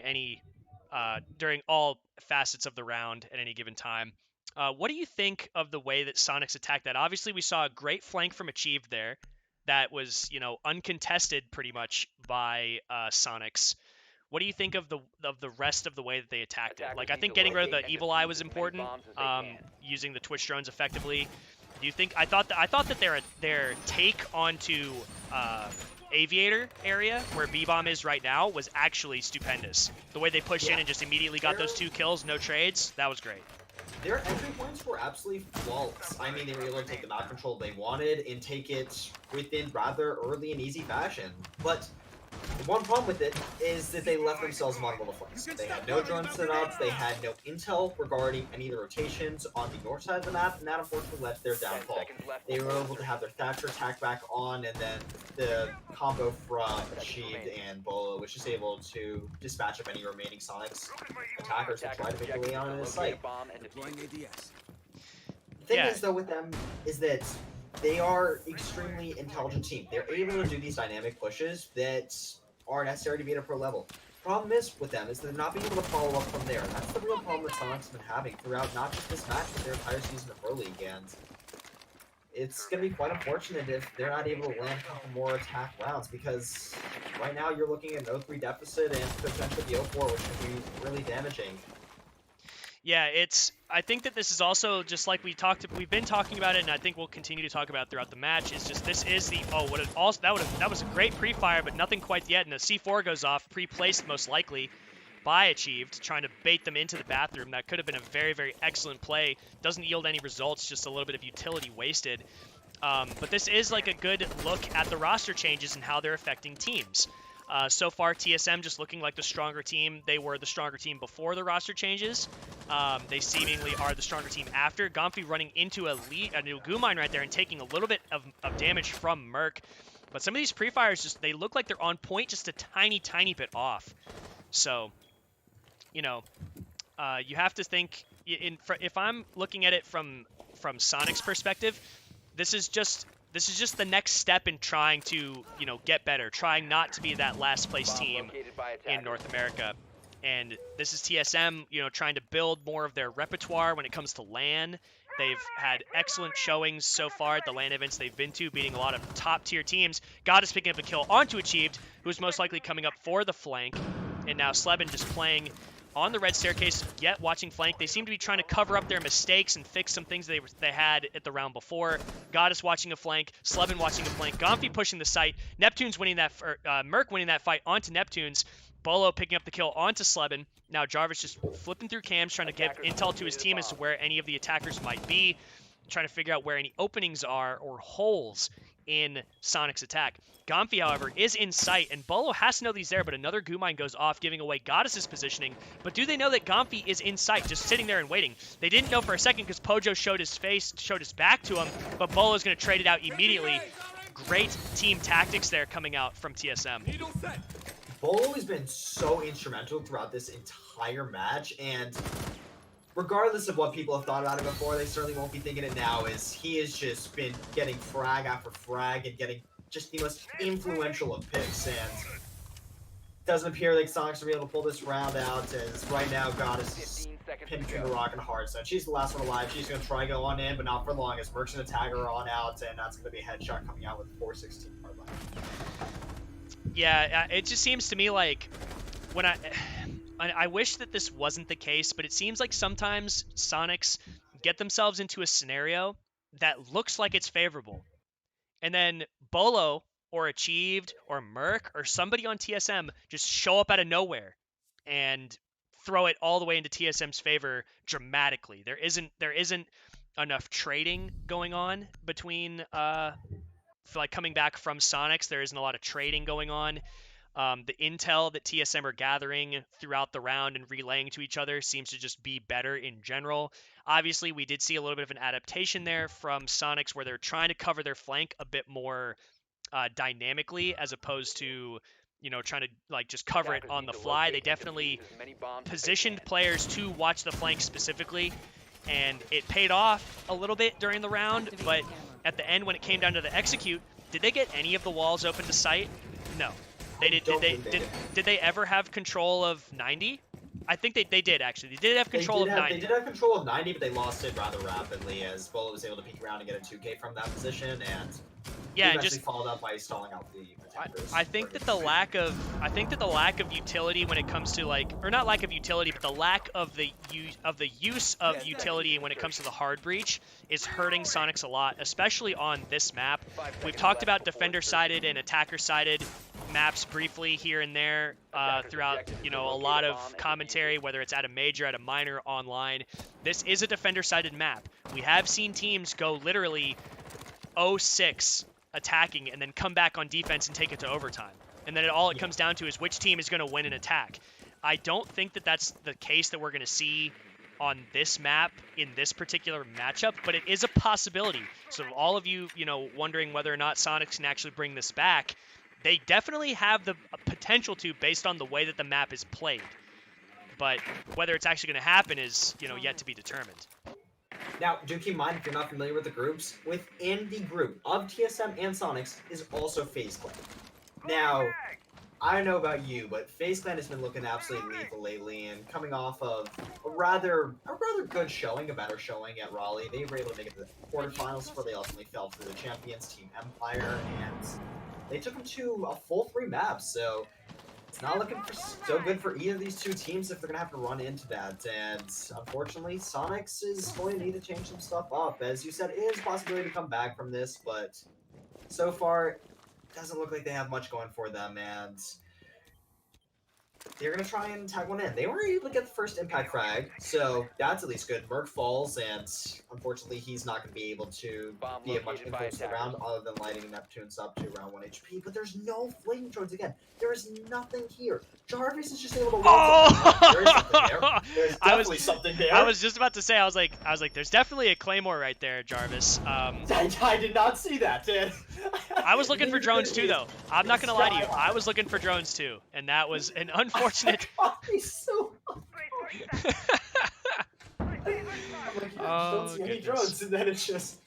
all facets of the round at any given time. What do you think of the way that Soniqs attacked that? Obviously, we saw a great flank from Achieved there that was, you know, uncontested pretty much by Soniqs. What do you think of the rest of the way that they attacked it? Like, I think getting rid of the Evil Eye was important, using the Twitch drones effectively. Do you think? I thought that their take onto Aviator area, where B-Bomb is right now, was actually stupendous. The way they pushed in and just immediately got those 2 kills, no trades, that was great. Their entry points were absolutely flawless. I mean, they were able to take the map control they wanted and take it within rather early and easy fashion. But the one problem with it is that they left themselves vulnerable to flanks. They had no drone setups, they had no intel regarding any of the rotations on the north side of the map, and that unfortunately led to their downfall. They were able to have their Thatcher attack back on, and then the combo from Achieved and Bolo was just able to dispatch up any remaining Soniqs attackers and try to make their way onto the site. The thing is, though, with them is that they are extremely intelligent team. They're able to do these dynamic pushes that are necessary to be at a pro level. Problem is with them is they're not being able to follow up from there. And that's the real problem that Soniqs have been having throughout not just this match, but their entire season of Pro League. And it's going to be quite unfortunate if they're not able to land a couple more attack rounds, because right now you're looking at an 0-3 deficit and potentially the 0-4, which can be really damaging. Yeah, I think that this is also just like we've been talking about it, and I think we'll continue to talk about it throughout the match. It's just this is the that was a great pre-fire, but nothing quite yet, and the C4 goes off, pre-placed most likely, by Achieved, trying to bait them into the bathroom. That could have been a very, very excellent play. Doesn't yield any results, just a little bit of utility wasted. But this is like a good look at the roster changes and how they're affecting teams. So far, TSM just looking like the stronger team. They were the stronger team before the roster changes. They seemingly are the stronger team after. Gomfi running into a new goo mine right there and taking a little bit of damage from Merc. But some of these pre-fires, just they look like they're on point just a tiny, tiny bit off. So, you know, you have to think, if I'm looking at it from Soniqs' perspective, this is just the next step in trying to, get better, trying not to be that last place team in North America. And this is TSM, trying to build more of their repertoire when it comes to LAN. They've had excellent showings so far at the LAN events they've been to, beating a lot of top-tier teams. God is picking up a kill onto Achieved, who's most likely coming up for the flank. And now Sleben just playing on the red staircase, yet watching flank. They seem to be trying to cover up their mistakes and fix some things they had at the round before. Goddess watching a flank, Sleben watching a flank, Gomfi pushing the site, Neptune's winning that, Merc winning that fight onto Neptune's, Bolo picking up the kill onto Sleben. Now Jarvis just flipping through cams, trying to give intel to his team as to where any of the attackers might be, trying to figure out where any openings are or holes in Soniqs' attack. Gomfi, however, is in sight, and Bolo has to know he's there, but another goo mine goes off, giving away Goddess's positioning. But do they know that Gomfi is in sight, just sitting there and waiting? They didn't know for a second because Pojo showed his back to him, but Bolo's going to trade it out immediately. Great team tactics there coming out from TSM. Bolo has been so instrumental throughout this entire match, and regardless of what people have thought about it before, they certainly won't be thinking it now, is he has just been getting frag after frag and getting just the most influential of picks, and doesn't appear like Soniqs will be able to pull this round out, as right now Goddess is pinned between the rock and hard stone. She's the last one alive. She's going to try to go on in, but not for long, as Merc's going to tag her on out, and that's going to be a headshot coming out with 416 hard left. Yeah, it just seems to me like when I wish that this wasn't the case, but it seems like sometimes Soniqs get themselves into a scenario that looks like it's favorable. And then Bolo or Achieved or Merc or somebody on TSM just show up out of nowhere and throw it all the way into TSM's favor dramatically. There isn't enough trading going on between like coming back from Soniqs. There isn't a lot of trading going on. The intel that TSM are gathering throughout the round and relaying to each other seems to just be better in general. Obviously, we did see a little bit of an adaptation there from Soniqs, where they're trying to cover their flank a bit more dynamically, as opposed to trying to like just cover it on the fly. They definitely positioned players to watch the flank specifically, and it paid off a little bit during the round, but at the end when it came down to the execute, did they get any of the walls open to sight? No. Did they ever have control of 90? I think they did, actually. They did have control of 90. They did have control of 90, but they lost it rather rapidly, as Bolo was able to peek around and get a 2K from that position, and yeah, and just followed up by stalling out the attackers. I think that the lack of utility when it comes to or not lack of utility, but the lack of the use of utility when it comes to the hard breach is hurting Soniqs a lot, especially on this map. We've talked about defender-sided and attacker-sided maps briefly here and there throughout a lot of commentary, whether it's at a major, at a minor, online. This is a defender-sided map. We have seen teams go literally 0-6 attacking and then come back on defense and take it to overtime. And then all it comes down to is which team is going to win an attack. I don't think that that's the case that we're going to see on this map in this particular matchup, but it is a possibility. So all of you, wondering whether or not Soniqs can actually bring this back, they definitely have the potential to, based on the way that the map is played. But whether it's actually going to happen is, yet to be determined. Now, do keep in mind, if you're not familiar with the groups, within the group of TSM and Soniqs is also FaZe Clan. Now, I don't know about you, but FaZe Clan has been looking absolutely lethal lately, and coming off of a rather good showing, a better showing at Raleigh. They were able to make it to the quarterfinals before they ultimately fell to the champions, Team Empire, and they took them to a full 3 maps, so it's not looking so good for either of these two teams if they're going to have to run into that. And unfortunately, Soniqs is going to need to change some stuff up. As you said, it is a possibility to come back from this, but so far, it doesn't look like they have much going for them. And they're going to try and tag one in. They were able to get the first impact frag, so that's at least good. Merc falls, and unfortunately, he's not going to be able to be of much influence to the round other than lighting Neptune's up to around 1 HP. But there's no flame drones again. There is nothing here. Jarvis is just able to wall there is something there. There's definitely something there. I was just about to say, I was like, there's definitely a claymore right there, Jarvis. I did not see that. I was looking for drones too, though. I'm not gonna lie to you. I was looking for drones too, and that was an unfortunate. So don't see any drones, and then it's just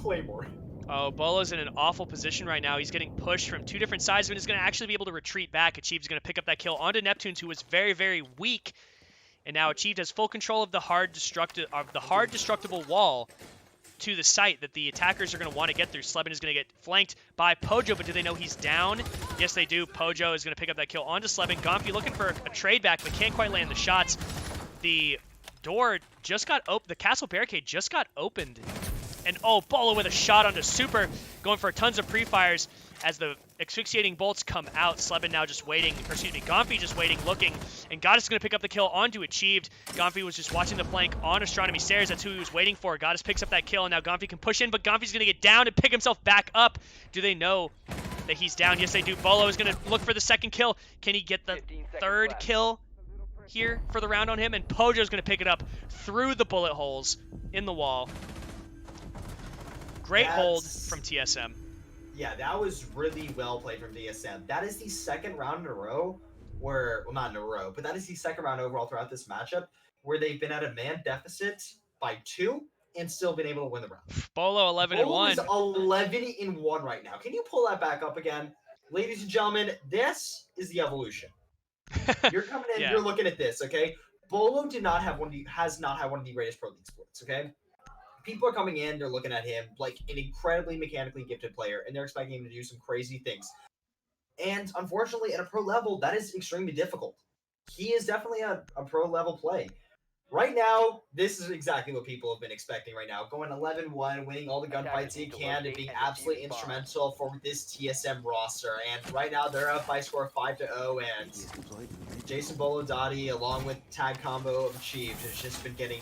claymore. Oh, Bolo's in an awful position right now. He's getting pushed from two different sides, but he's going to actually be able to retreat back. Achieved's going to pick up that kill onto Neptunes, who was very, very weak. And now Achieved has full control of the hard destructible wall to the site that the attackers are going to want to get through. Slebin is going to get flanked by Pojo, but do they know he's down? Yes, they do. Pojo is going to pick up that kill onto Slebin. Gonfi looking for a trade back, but can't quite land the shots. The door just got opened. The castle barricade just got opened. And oh, Bolo with a shot onto Super, going for tons of pre-fires as the asphyxiating bolts come out. Slebin now just waiting, or excuse me, Gonfi just waiting, looking, and Goddess is going to pick up the kill onto Achieved. Gonfi was just watching the flank on Astronomy Stairs. That's who he was waiting for. Goddess picks up that kill, and now Gonfi can push in, but Gonfi's going to get down and pick himself back up. Do they know that he's down? Yes, they do. Bolo is going to look for the second kill. Can he get the third kill here for the round on him? And Pojo's going to pick it up through the bullet holes in the wall. Great hold from TSM. Yeah, that was really well played from TSM. That is the second round in a row where, well, not in a row, but that is the second round overall throughout this matchup where they've been at a man deficit by 2 and still been able to win the round. Bolo 11-1. Bolo is 11-1 right now. Can you pull that back up again? Ladies and gentlemen, this is the evolution. You're coming in, you're looking at this, okay? Bolo has not had one of the greatest Pro League splits, okay? People are coming in, they're looking at him like an incredibly mechanically gifted player, and they're expecting him to do some crazy things. And unfortunately, at a pro level, that is extremely difficult. He is definitely a pro level play. Right now, this is exactly what people have been expecting right now. Going 11-1, winning all the gunfights he can, and being absolutely instrumental for this TSM roster. And right now, they're up by a score of 5-0, and Jason Bolo Dottie, along with tag combo of Achieved, has just been getting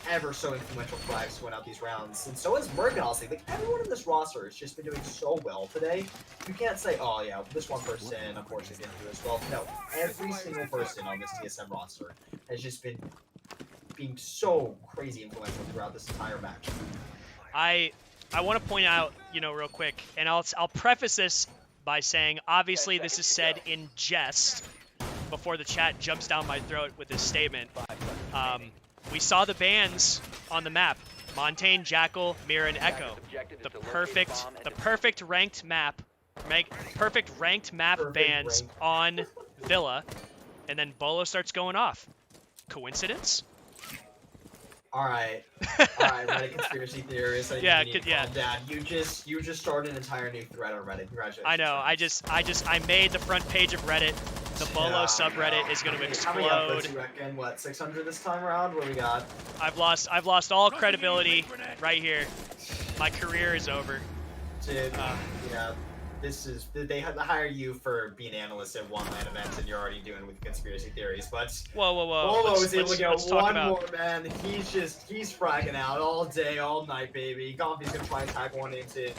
ever so influential flags to win out these rounds. And so is Merc, honestly. Like, everyone in this roster has just been doing so well today. You can't say, oh yeah, this one person unfortunately didn't do as well. No, every single person on this TSM roster has just been being so crazy influential throughout this entire match. I want to point out, real quick, and I'll preface this by saying, obviously this is said in jest before the chat jumps down my throat with this statement. We saw the bans on the map: Montaigne, Jackal, Mira, and Echo. The perfect ranked map, bans on Villa, and then Bolo starts going off. Coincidence? All right, Reddit conspiracy theorists. Yeah. You just started an entire new thread on Reddit. Congratulations. I know. I made the front page of Reddit. The Bolo subreddit is going to explode. How many upvotes you reckon? What, 600 this time around? What do we got? I've lost all credibility right here. My career is over. Dude, yeah. They hire you for being analyst at one LAN event, and you're already doing with conspiracy theories. But whoa! Bolo is able to get one more, man. He's fragging out all day, all night, baby. Gonfi's gonna try and tag one into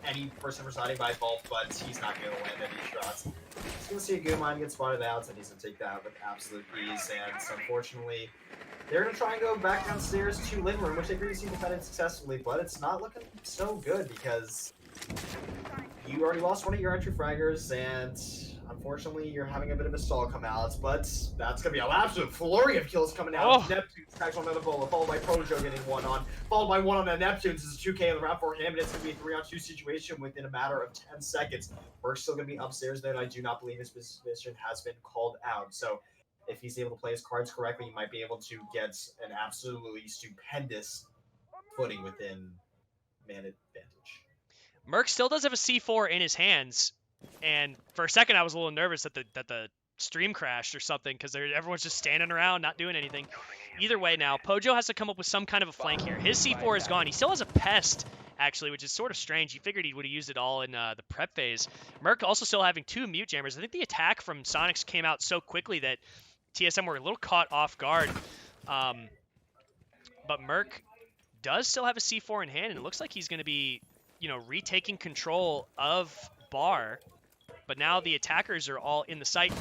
any person residing by vault, but he's not gonna land any shots. He's gonna see a good mine get spotted out, and he's gonna take that with absolute ease. And unfortunately, they're gonna try and go back downstairs to living room, which they previously defended successfully, but it's not looking so good because you already lost one of your entry fraggers, and unfortunately, you're having a bit of a stall come out, but that's going to be an absolute flurry of kills coming out. Oh. Neptune tags on another Bolo, followed by Pojo getting one on, followed by one on the Neptunes. This is 2K in the round for him, and it's going to be a 3-on-2 situation within a matter of 10 seconds. Merc's still going to be upstairs there, and I do not believe his position has been called out. So if he's able to play his cards correctly, he might be able to get an absolutely stupendous footing within man advantage. Merc still does have a C4 in his hands, and for a second I was a little nervous that the stream crashed or something because everyone's just standing around not doing anything. Either way now, Pojo has to come up with some kind of a flank here. His C4 is gone. He still has a Pest actually, which is sort of strange. You figured he would have used it all in the prep phase. Merc also still having 2 mute jammers. I think the attack from Soniqs came out so quickly that TSM were a little caught off guard. But Merc does still have a C4 in hand, and it looks like he's going to be, retaking control of Bar. But now the attackers are all in the site.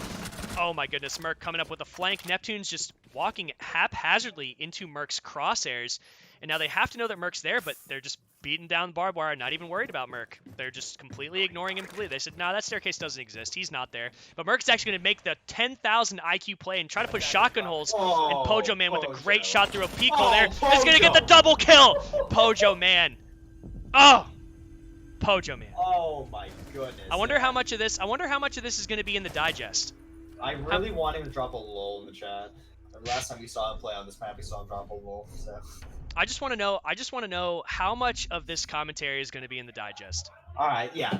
Oh my goodness, Merc coming up with a flank. Neptune's just walking haphazardly into Merc's crosshairs. And now they have to know that Merc's there, but they're just beating down barbed wire, not even worried about Merc. They're just completely ignoring him completely. They said, no, that staircase doesn't exist. He's not there. But Merc's actually going to make the 10,000 IQ play and try to put shotgun holes. And Pojo Man with a great shot through a peek hole there is going to get the double kill. Pojo Man. Oh, Pojo Man. Oh my goodness. I wonder how much of this is going to be in the digest. I really want him to drop a lol in the chat. The last time we saw him play on this map, we saw him drop a lol. So. I just want to know how much of this commentary is going to be in the digest. All right, yeah.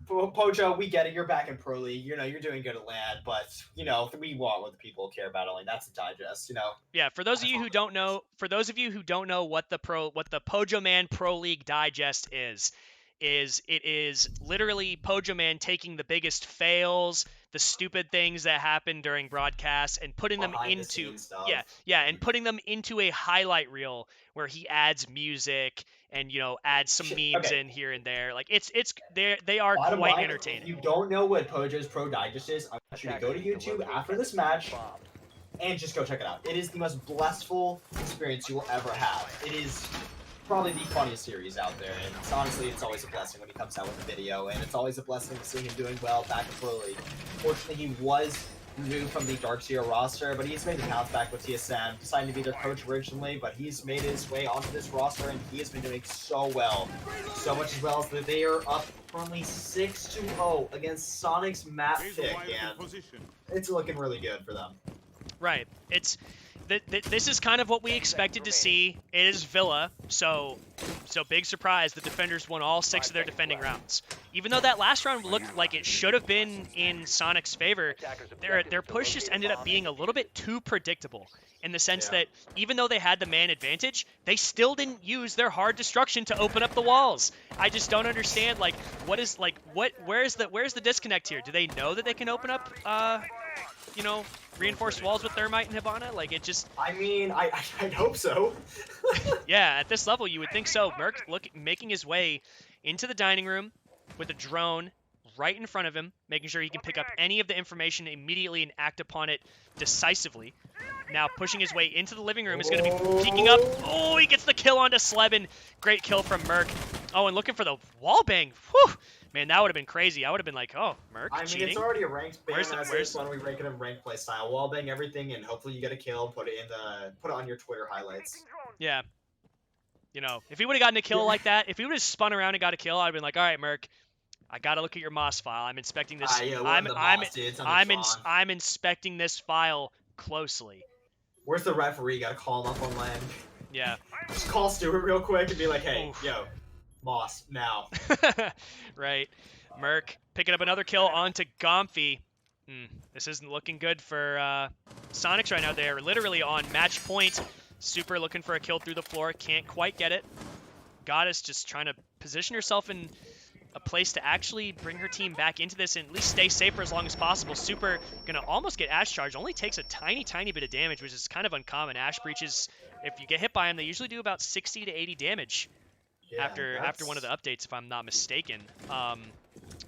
Pojo, we get it. You're back in Pro League. You're doing good at LAN, but we want what the people care about. Only that's the digest. Yeah, for those of you who don't know, what the Pojo Man Pro League digest is it is literally Pojo Man taking the biggest fails, the stupid things that happen during broadcasts, and putting them into and putting them into a highlight reel where he adds music and adds some memes in here and there. Like they are quite entertaining. If you don't know what Pojo's Pro Digest is, I want you to go to YouTube after this match and just go check it out. It is the most blissful experience you will ever have. It is probably the funniest series out there, and honestly, it's always a blessing when he comes out with a video, and it's always a blessing to see him doing well back in Pro League. Fortunately, he was removed from the Darkseer roster, but he's made the bounce back with TSM, deciding to be their coach originally, but he's made his way onto this roster, and he has been doing so well. So much as well as that they are up currently 6-0 against Soniqs map pick, and it's looking really good for them. Right. This is kind of what we expected to see. It is Villa, so big surprise. The defenders won all 6 of their defending rounds. Even though that last round looked like it should have been in Soniqs' favor, their push just ended up being a little bit too predictable. In the sense that even though they had the man advantage, they still didn't use their hard destruction to open up the walls. I just don't understand. Where's the disconnect here? Do they know that they can open up reinforced walls with Thermite and Hibana? I mean, I hope so. Yeah, at this level, you would think so. Merc making his way into the dining room with a drone right in front of him, making sure he can pick up any of the information immediately and act upon it decisively. Now pushing his way into the living room is going to be peeking up. Oh, he gets the kill onto Sleben. Great kill from Merc. Oh, and looking for the wall bang. Whew. Man, that would have been crazy. I would have been like, oh, Merc cheating? It's already a ranked ban. Why don't we rank it in ranked play style? Wallbang everything, and hopefully you get a kill. Put it on your Twitter highlights. Yeah. If he would have gotten a kill like that, if he would have spun around and got a kill, I'd have been like, all right, Merc, I gotta look at your Moss file. I'm inspecting this. I'm inspecting this file closely. Where's the referee? Gotta call him up on LAN. Yeah. Just call Stewart real quick and be like, hey, yo, Moss, now. Right. Merc picking up another kill onto Gomfy. This isn't looking good for Soniqs right now. They're literally on match point. Super looking for a kill through the floor. Can't quite get it. Goddess just trying to position herself in a place to actually bring her team back into this and at least stay safe for as long as possible. Super gonna almost get Ash charge. Only takes a tiny bit of damage, which is kind of uncommon. Ash breaches, if you get hit by them, they usually do about 60 to 80 damage after one of the updates, if I'm not mistaken.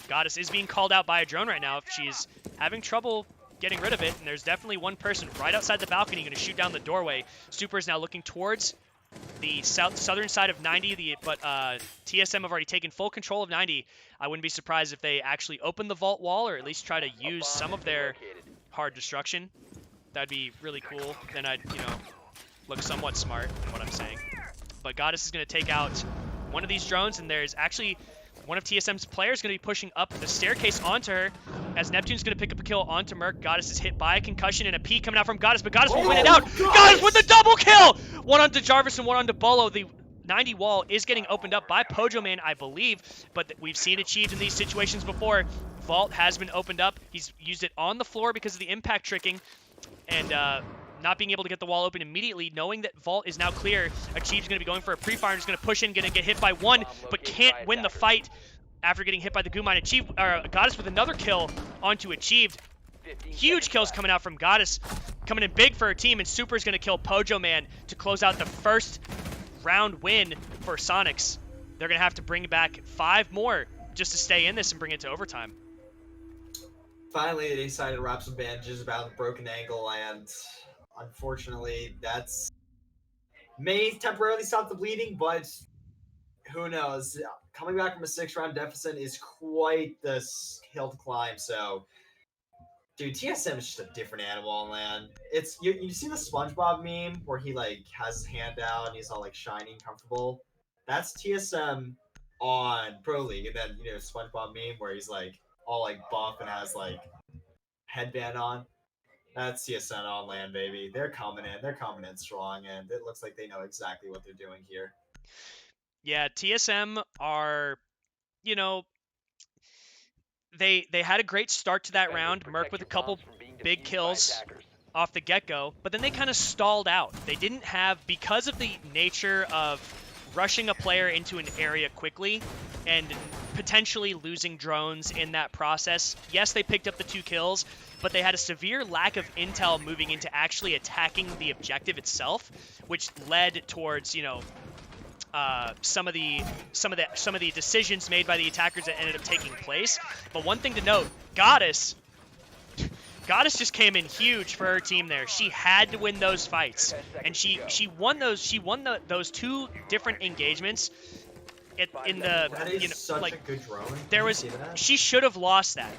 Goddess is being called out by a drone right now if she's having trouble getting rid of it, and there's definitely one person right outside the balcony going to shoot down the doorway. Super is now looking towards the southern side of 90, but TSM have already taken full control of 90. I wouldn't be surprised if they actually open the vault wall or at least try to use some of their hard destruction. That'd be really cool. Then I'd, look somewhat smart in what I'm saying. But Goddess is going to take out one of these drones, and there's actually one of TSM's players going to be pushing up the staircase onto her as Neptune's going to pick up a kill onto Merc. Goddess is hit by a concussion and a P coming out from Goddess, but Goddess will win it out. Goddess with the double kill! One onto Jarvis and one onto Bolo. The 90 wall is getting opened up by Pojo Man, I believe, but we've seen achieved in these situations before. Vault has been opened up. He's used it on the floor because of the impact tricking, and not being able to get the wall open immediately, knowing that Vault is now clear. Achieve's going to be going for a pre-fire and is going to push in, going to get hit by one, but can't win the fight after getting hit by the goo mine. Achieve, Goddess with another kill onto Achieved. Huge kills coming out from Goddess, coming in big for her team, and Super's going to kill Pojo Man to close out the first round win for Soniqs. They're going to have to bring back 5 more just to stay in this and bring it to overtime. Finally, they decided to wrap some bandages about the broken ankle, and unfortunately, that's may temporarily stop the bleeding, but who knows? Coming back from a 6-round deficit is quite the hill to climb, so dude, TSM is just a different animal on land. It's you see the SpongeBob meme where he like has his hand out and he's all like shiny and comfortable. That's TSM on Pro League, and then SpongeBob meme where he's like all like buff and has like headband on. That's TSM on land, baby. They're coming in. They're coming in strong, and it looks like they know exactly what they're doing here. Yeah, TSM are, they had a great start to that round. Merc with a couple big kills off the get-go, but then they kind of stalled out. They didn't have, because of the nature of rushing a player into an area quickly and potentially losing drones in that process. Yes, they picked up the 2 kills, but they had a severe lack of intel moving into actually attacking the objective itself, which led towards, some of the decisions made by the attackers that ended up taking place. But one thing to note, Goddess just came in huge for her team there. She had to win those fights, and she won those. She won those 2 different engagements. That is such a good drone. She should have lost that.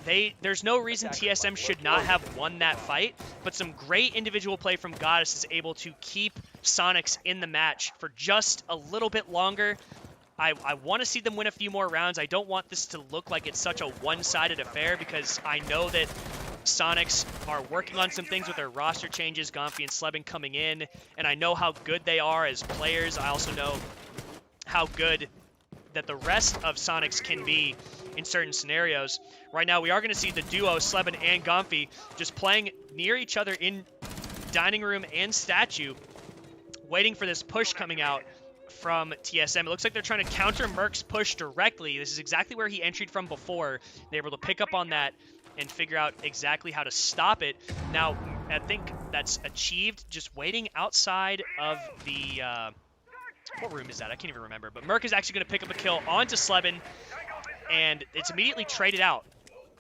There's no reason TSM should not have won that fight, but some great individual play from Goddess is able to keep Soniqs in the match for just a little bit longer. I want to see them win a few more rounds. I don't want this to look like it's such a one-sided affair, because I know that Soniqs are working on some things with their roster changes, Gonfi and Slebin coming in, and I know how good they are as players. I also know how good that the rest of Soniqs can be in certain scenarios. Right now, we are going to see the duo, Slebin and Gonfi, just playing near each other in Dining Room and Statue, waiting for this push coming out from TSM. It looks like they're trying to counter Merc's push directly. This is exactly where he entered from before. They're able to pick up on that and figure out exactly how to stop it. Now, I think that's Achieved, just waiting outside of the... what room is that? I can't even remember. But Merc is actually going to pick up a kill onto Slebin, and it's immediately traded out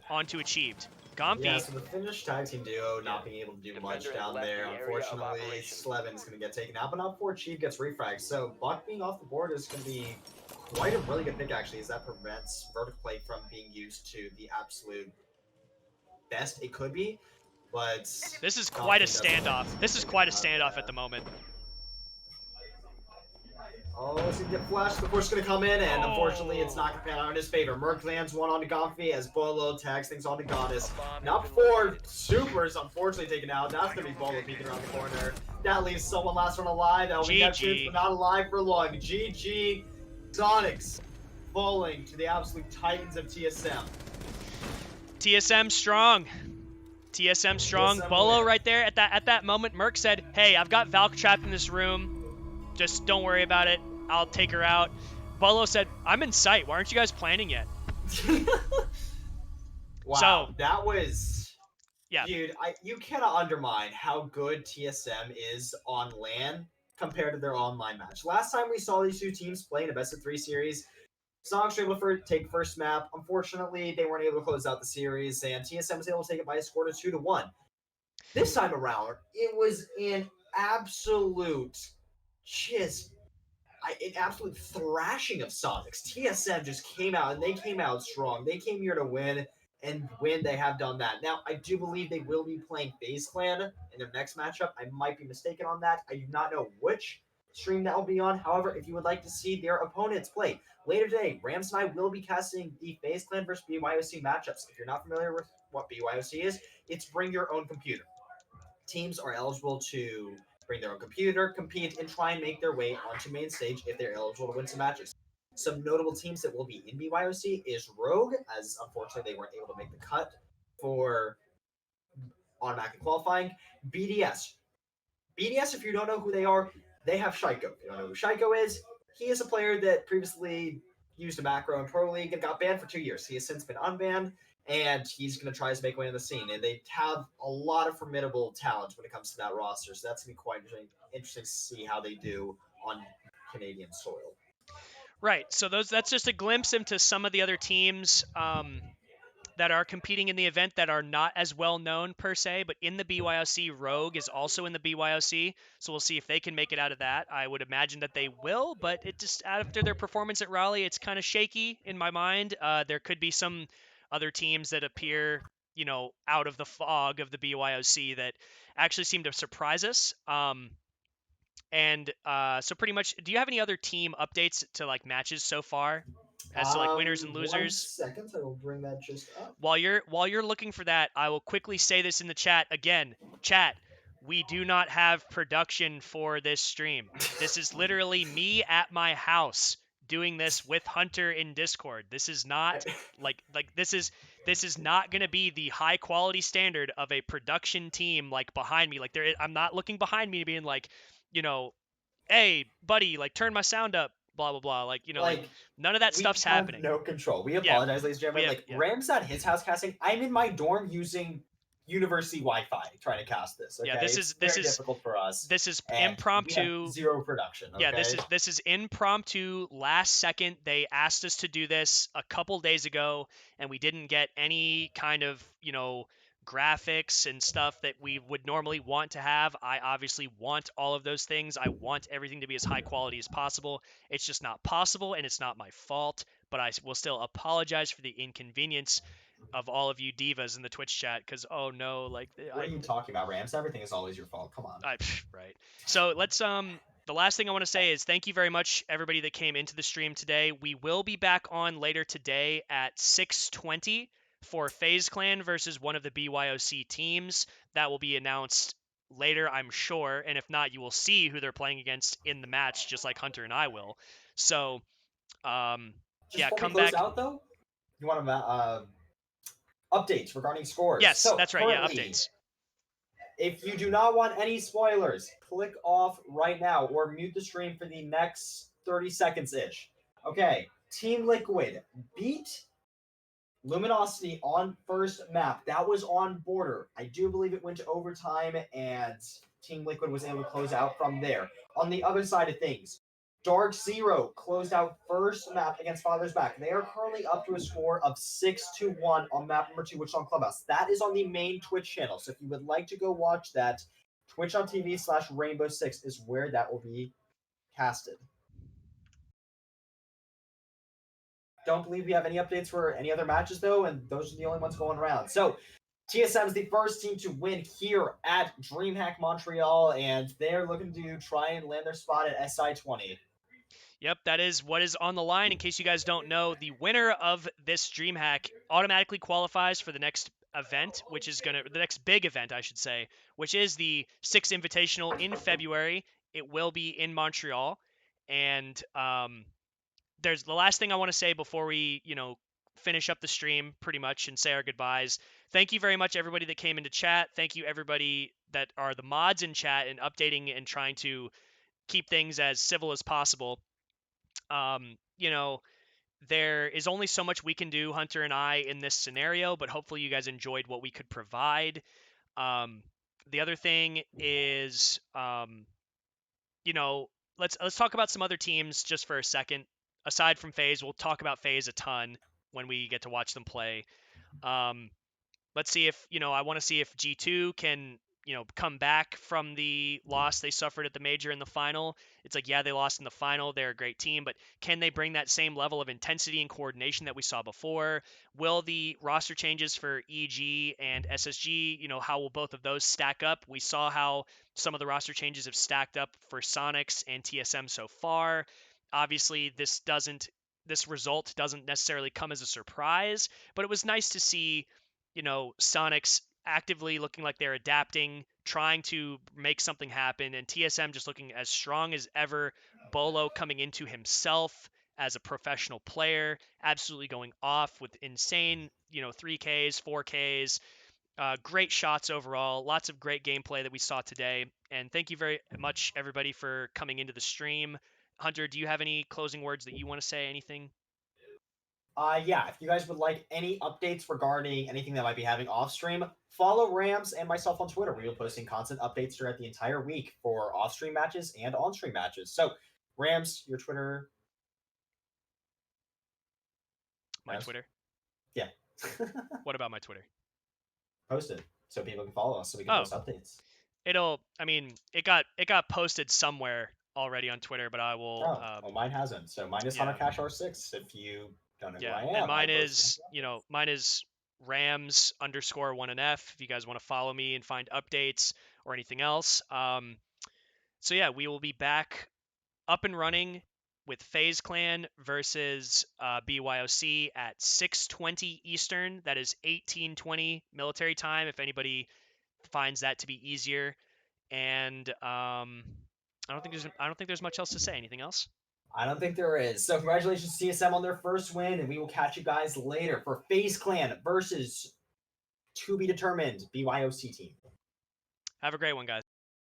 onto Achieved. Gonfi. Yeah, so the Finnish tag team duo not being able to do much down there. Unfortunately, Slevin's going to get taken out, but not before Achieved gets refragged. So Buck being off the board is going to be quite a really good pick, actually, as that prevents vertical play from being used to the absolute best it could be. But this is quite a standoff. This is quite a standoff at the moment. Oh, it's going to get flashed. The push is going to come in, and unfortunately, it's not going to pan out in his favor. Merc lands one onto Gonfi as Bolo tags things onto Goddess. Not before Super's unfortunately taken out. That's going to be Bolo peeking around the corner. That leaves someone last one alive. That'll be Neptunes, but not alive for long. GG. Soniqs falling to the absolute titans of TSM. TSM strong. TSM strong. Bolo right there at that moment. Merc said, "Hey, I've got Valk trapped in this room. Just don't worry about it. I'll take her out." Bolo said, "I'm in sight. Why aren't you guys planning yet?" Wow, so, that was... Yeah. Dude, you cannot undermine how good TSM is on LAN compared to their online match. Last time we saw these 2 teams play in a best-of-3 series, Soniqs were able to take first map. Unfortunately, they weren't able to close out the series, and TSM was able to take it by a score of 2-1. This time around, it was an absolute... an absolute thrashing of Soniqs. TSM just came out, and they came out strong. They came here to win, and when they have done that. Now, I do believe they will be playing FaZe Clan in their next matchup. I might be mistaken on that. I do not know which stream that will be on. However, if you would like to see their opponents play, later today, Rams and I will be casting the FaZe Clan versus BYOC matchups. If you're not familiar with what BYOC is, it's bring your own computer. Teams are eligible to bring their own computer, compete, and try and make their way onto main stage if they're eligible to win some matches. Some notable teams that will be in BYOC is Rogue, as unfortunately they weren't able to make the cut for automatic qualifying. BDS, BDS, if you don't know who they are, they have Shaiko. If you don't know who Shaiko is, he is a player that previously used a macro in Pro League and got banned for 2 years. He has since been unbanned, and he's going to try to make way in the scene. And they have a lot of formidable talent when it comes to that roster, so that's going to be quite interesting to see how they do on Canadian soil. Right. So that's just a glimpse into some of the other teams that are competing in the event that are not as well known per se, but in the BYOC, Rogue is also in the BYOC, so we'll see if they can make it out of that. I would imagine that they will, but it just after their performance at Raleigh, it's kind of shaky in my mind. There could be some other teams that appear, out of the fog of the BYOC that actually seem to surprise us. So pretty much, do you have any other team updates to like matches so far, as to like winners and One losers? second, I will bring that just up. While you're looking for that, I will quickly say this in the chat again. Chat, we do not have production for this stream. This is literally me at my house doing this with Hunter in Discord. This is not this is not going to be the high quality standard of a production team like behind me. I'm not looking behind me being like, you know, hey, buddy, like turn my sound up, blah blah blah. Like Like none of that we stuff's have happening. no control. We Yeah, apologize, ladies and we gentlemen. have Like yeah. Ram's at his house casting. I'm in my dorm using university Wi-Fi trying to cast this. Yeah, Okay, this it's is this very is difficult for us, this is and we have impromptu. zero production. Yeah, this Okay, is this is impromptu. Last second, they asked us to do this a couple days ago, and we didn't get any kind of graphics and stuff that we would normally want to have. I obviously want all of those things. I want everything to be as high quality as possible. It's just not possible, and it's not my fault. But I will still apologize for the inconvenience of all of you divas in the Twitch chat, because oh no, like what are you talking about, Rams? Everything is always your fault. Come on. right. So let's the last thing I want to say is thank you very much everybody that came into the stream today. We will be back on later today at 6:20 for FaZe Clan versus one of the BYOC teams. That will be announced later, I'm sure, and if not, you will see who they're playing against in the match, just like Hunter and I will. So, Just yeah, before we come close back. out, though, you want to updates regarding scores. Yes, So that's right. Yeah, currently, updates. if you do not want any spoilers, click off right now or mute the stream for the next 30 seconds ish. Okay, Team Liquid beat Luminosity on first map. That was on border. I do believe it went to overtime, and Team Liquid was able to close out from there. On the other side of things, Dark Zero closed out first map against Father's Back. They are currently up to a score of 6-1 on map number 2, which is on Clubhouse. That is on the main Twitch channel. So if you would like to go watch that, twitch.tv/rainbow6 is where that will be casted. Don't believe we have any updates for any other matches though, and those are the only ones going around. So TSM is the first team to win here at DreamHack Montreal, and they're looking to try and land their spot at SI20. Yep, that is what is on the line. In case you guys don't know, the winner of this DreamHack automatically qualifies for the next event, the next big event, I should say, which is the Six Invitational in February. It will be in Montreal, and there's the last thing I want to say before we, finish up the stream pretty much and say our goodbyes. Thank you very much, everybody that came into chat. Thank you, everybody that are the mods in chat and updating and trying to keep things as civil as possible. Um, you know, there is only so much we can do, Hunter and I, in this scenario, but hopefully you guys enjoyed what we could provide. Um, the other thing is, let's talk about some other teams just for a second. Aside from FaZe, we'll talk about FaZe a ton when we get to watch them play. Um, let's see if I want to see if G2 can come back from the loss they suffered at the major in the final. It's like, yeah, they lost in the final, they're a great team, but can they bring that same level of intensity and coordination that we saw before? Will the roster changes for EG and SSG, how will both of those stack up? We saw how some of the roster changes have stacked up for Soniqs and TSM so far. Obviously this result doesn't necessarily come as a surprise, but it was nice to see Soniqs actively looking like they're adapting, trying to make something happen, and TSM just looking as strong as ever. Bolo coming into himself as a professional player, absolutely going off with insane, 3Ks, 4Ks. Great shots overall. Lots of great gameplay that we saw today. And thank you very much, everybody, for coming into the stream. Hunter, do you have any closing words that you want to say? Anything? Yeah, if you guys would like any updates regarding anything that might be having off stream, follow Rams and myself on Twitter. We'll be posting constant updates throughout the entire week for off stream matches and on stream matches. So, Rams, your Twitter. My Rams? Twitter? Yeah. What about my Twitter? Post it so people can follow us so we can Oh, post updates. it got posted somewhere already on Twitter, but I will. Oh, well, mine hasn't. So mine is Hunter Yeah, Cash R6. If you don't know who yeah, I and am, I post. mine is Rams_1NF. If you guys want to follow me and find updates or anything else. So yeah, we will be back up and running with FaZe Clan versus BYOC at 6:20 Eastern. That is 18:20 military time. If anybody finds that to be easier, and I don't think there's much else to say. Anything else? I don't think there is. So congratulations TSM on their first win, and we will catch you guys later for FaZe Clan versus to be determined BYOC team. Have a great one, guys.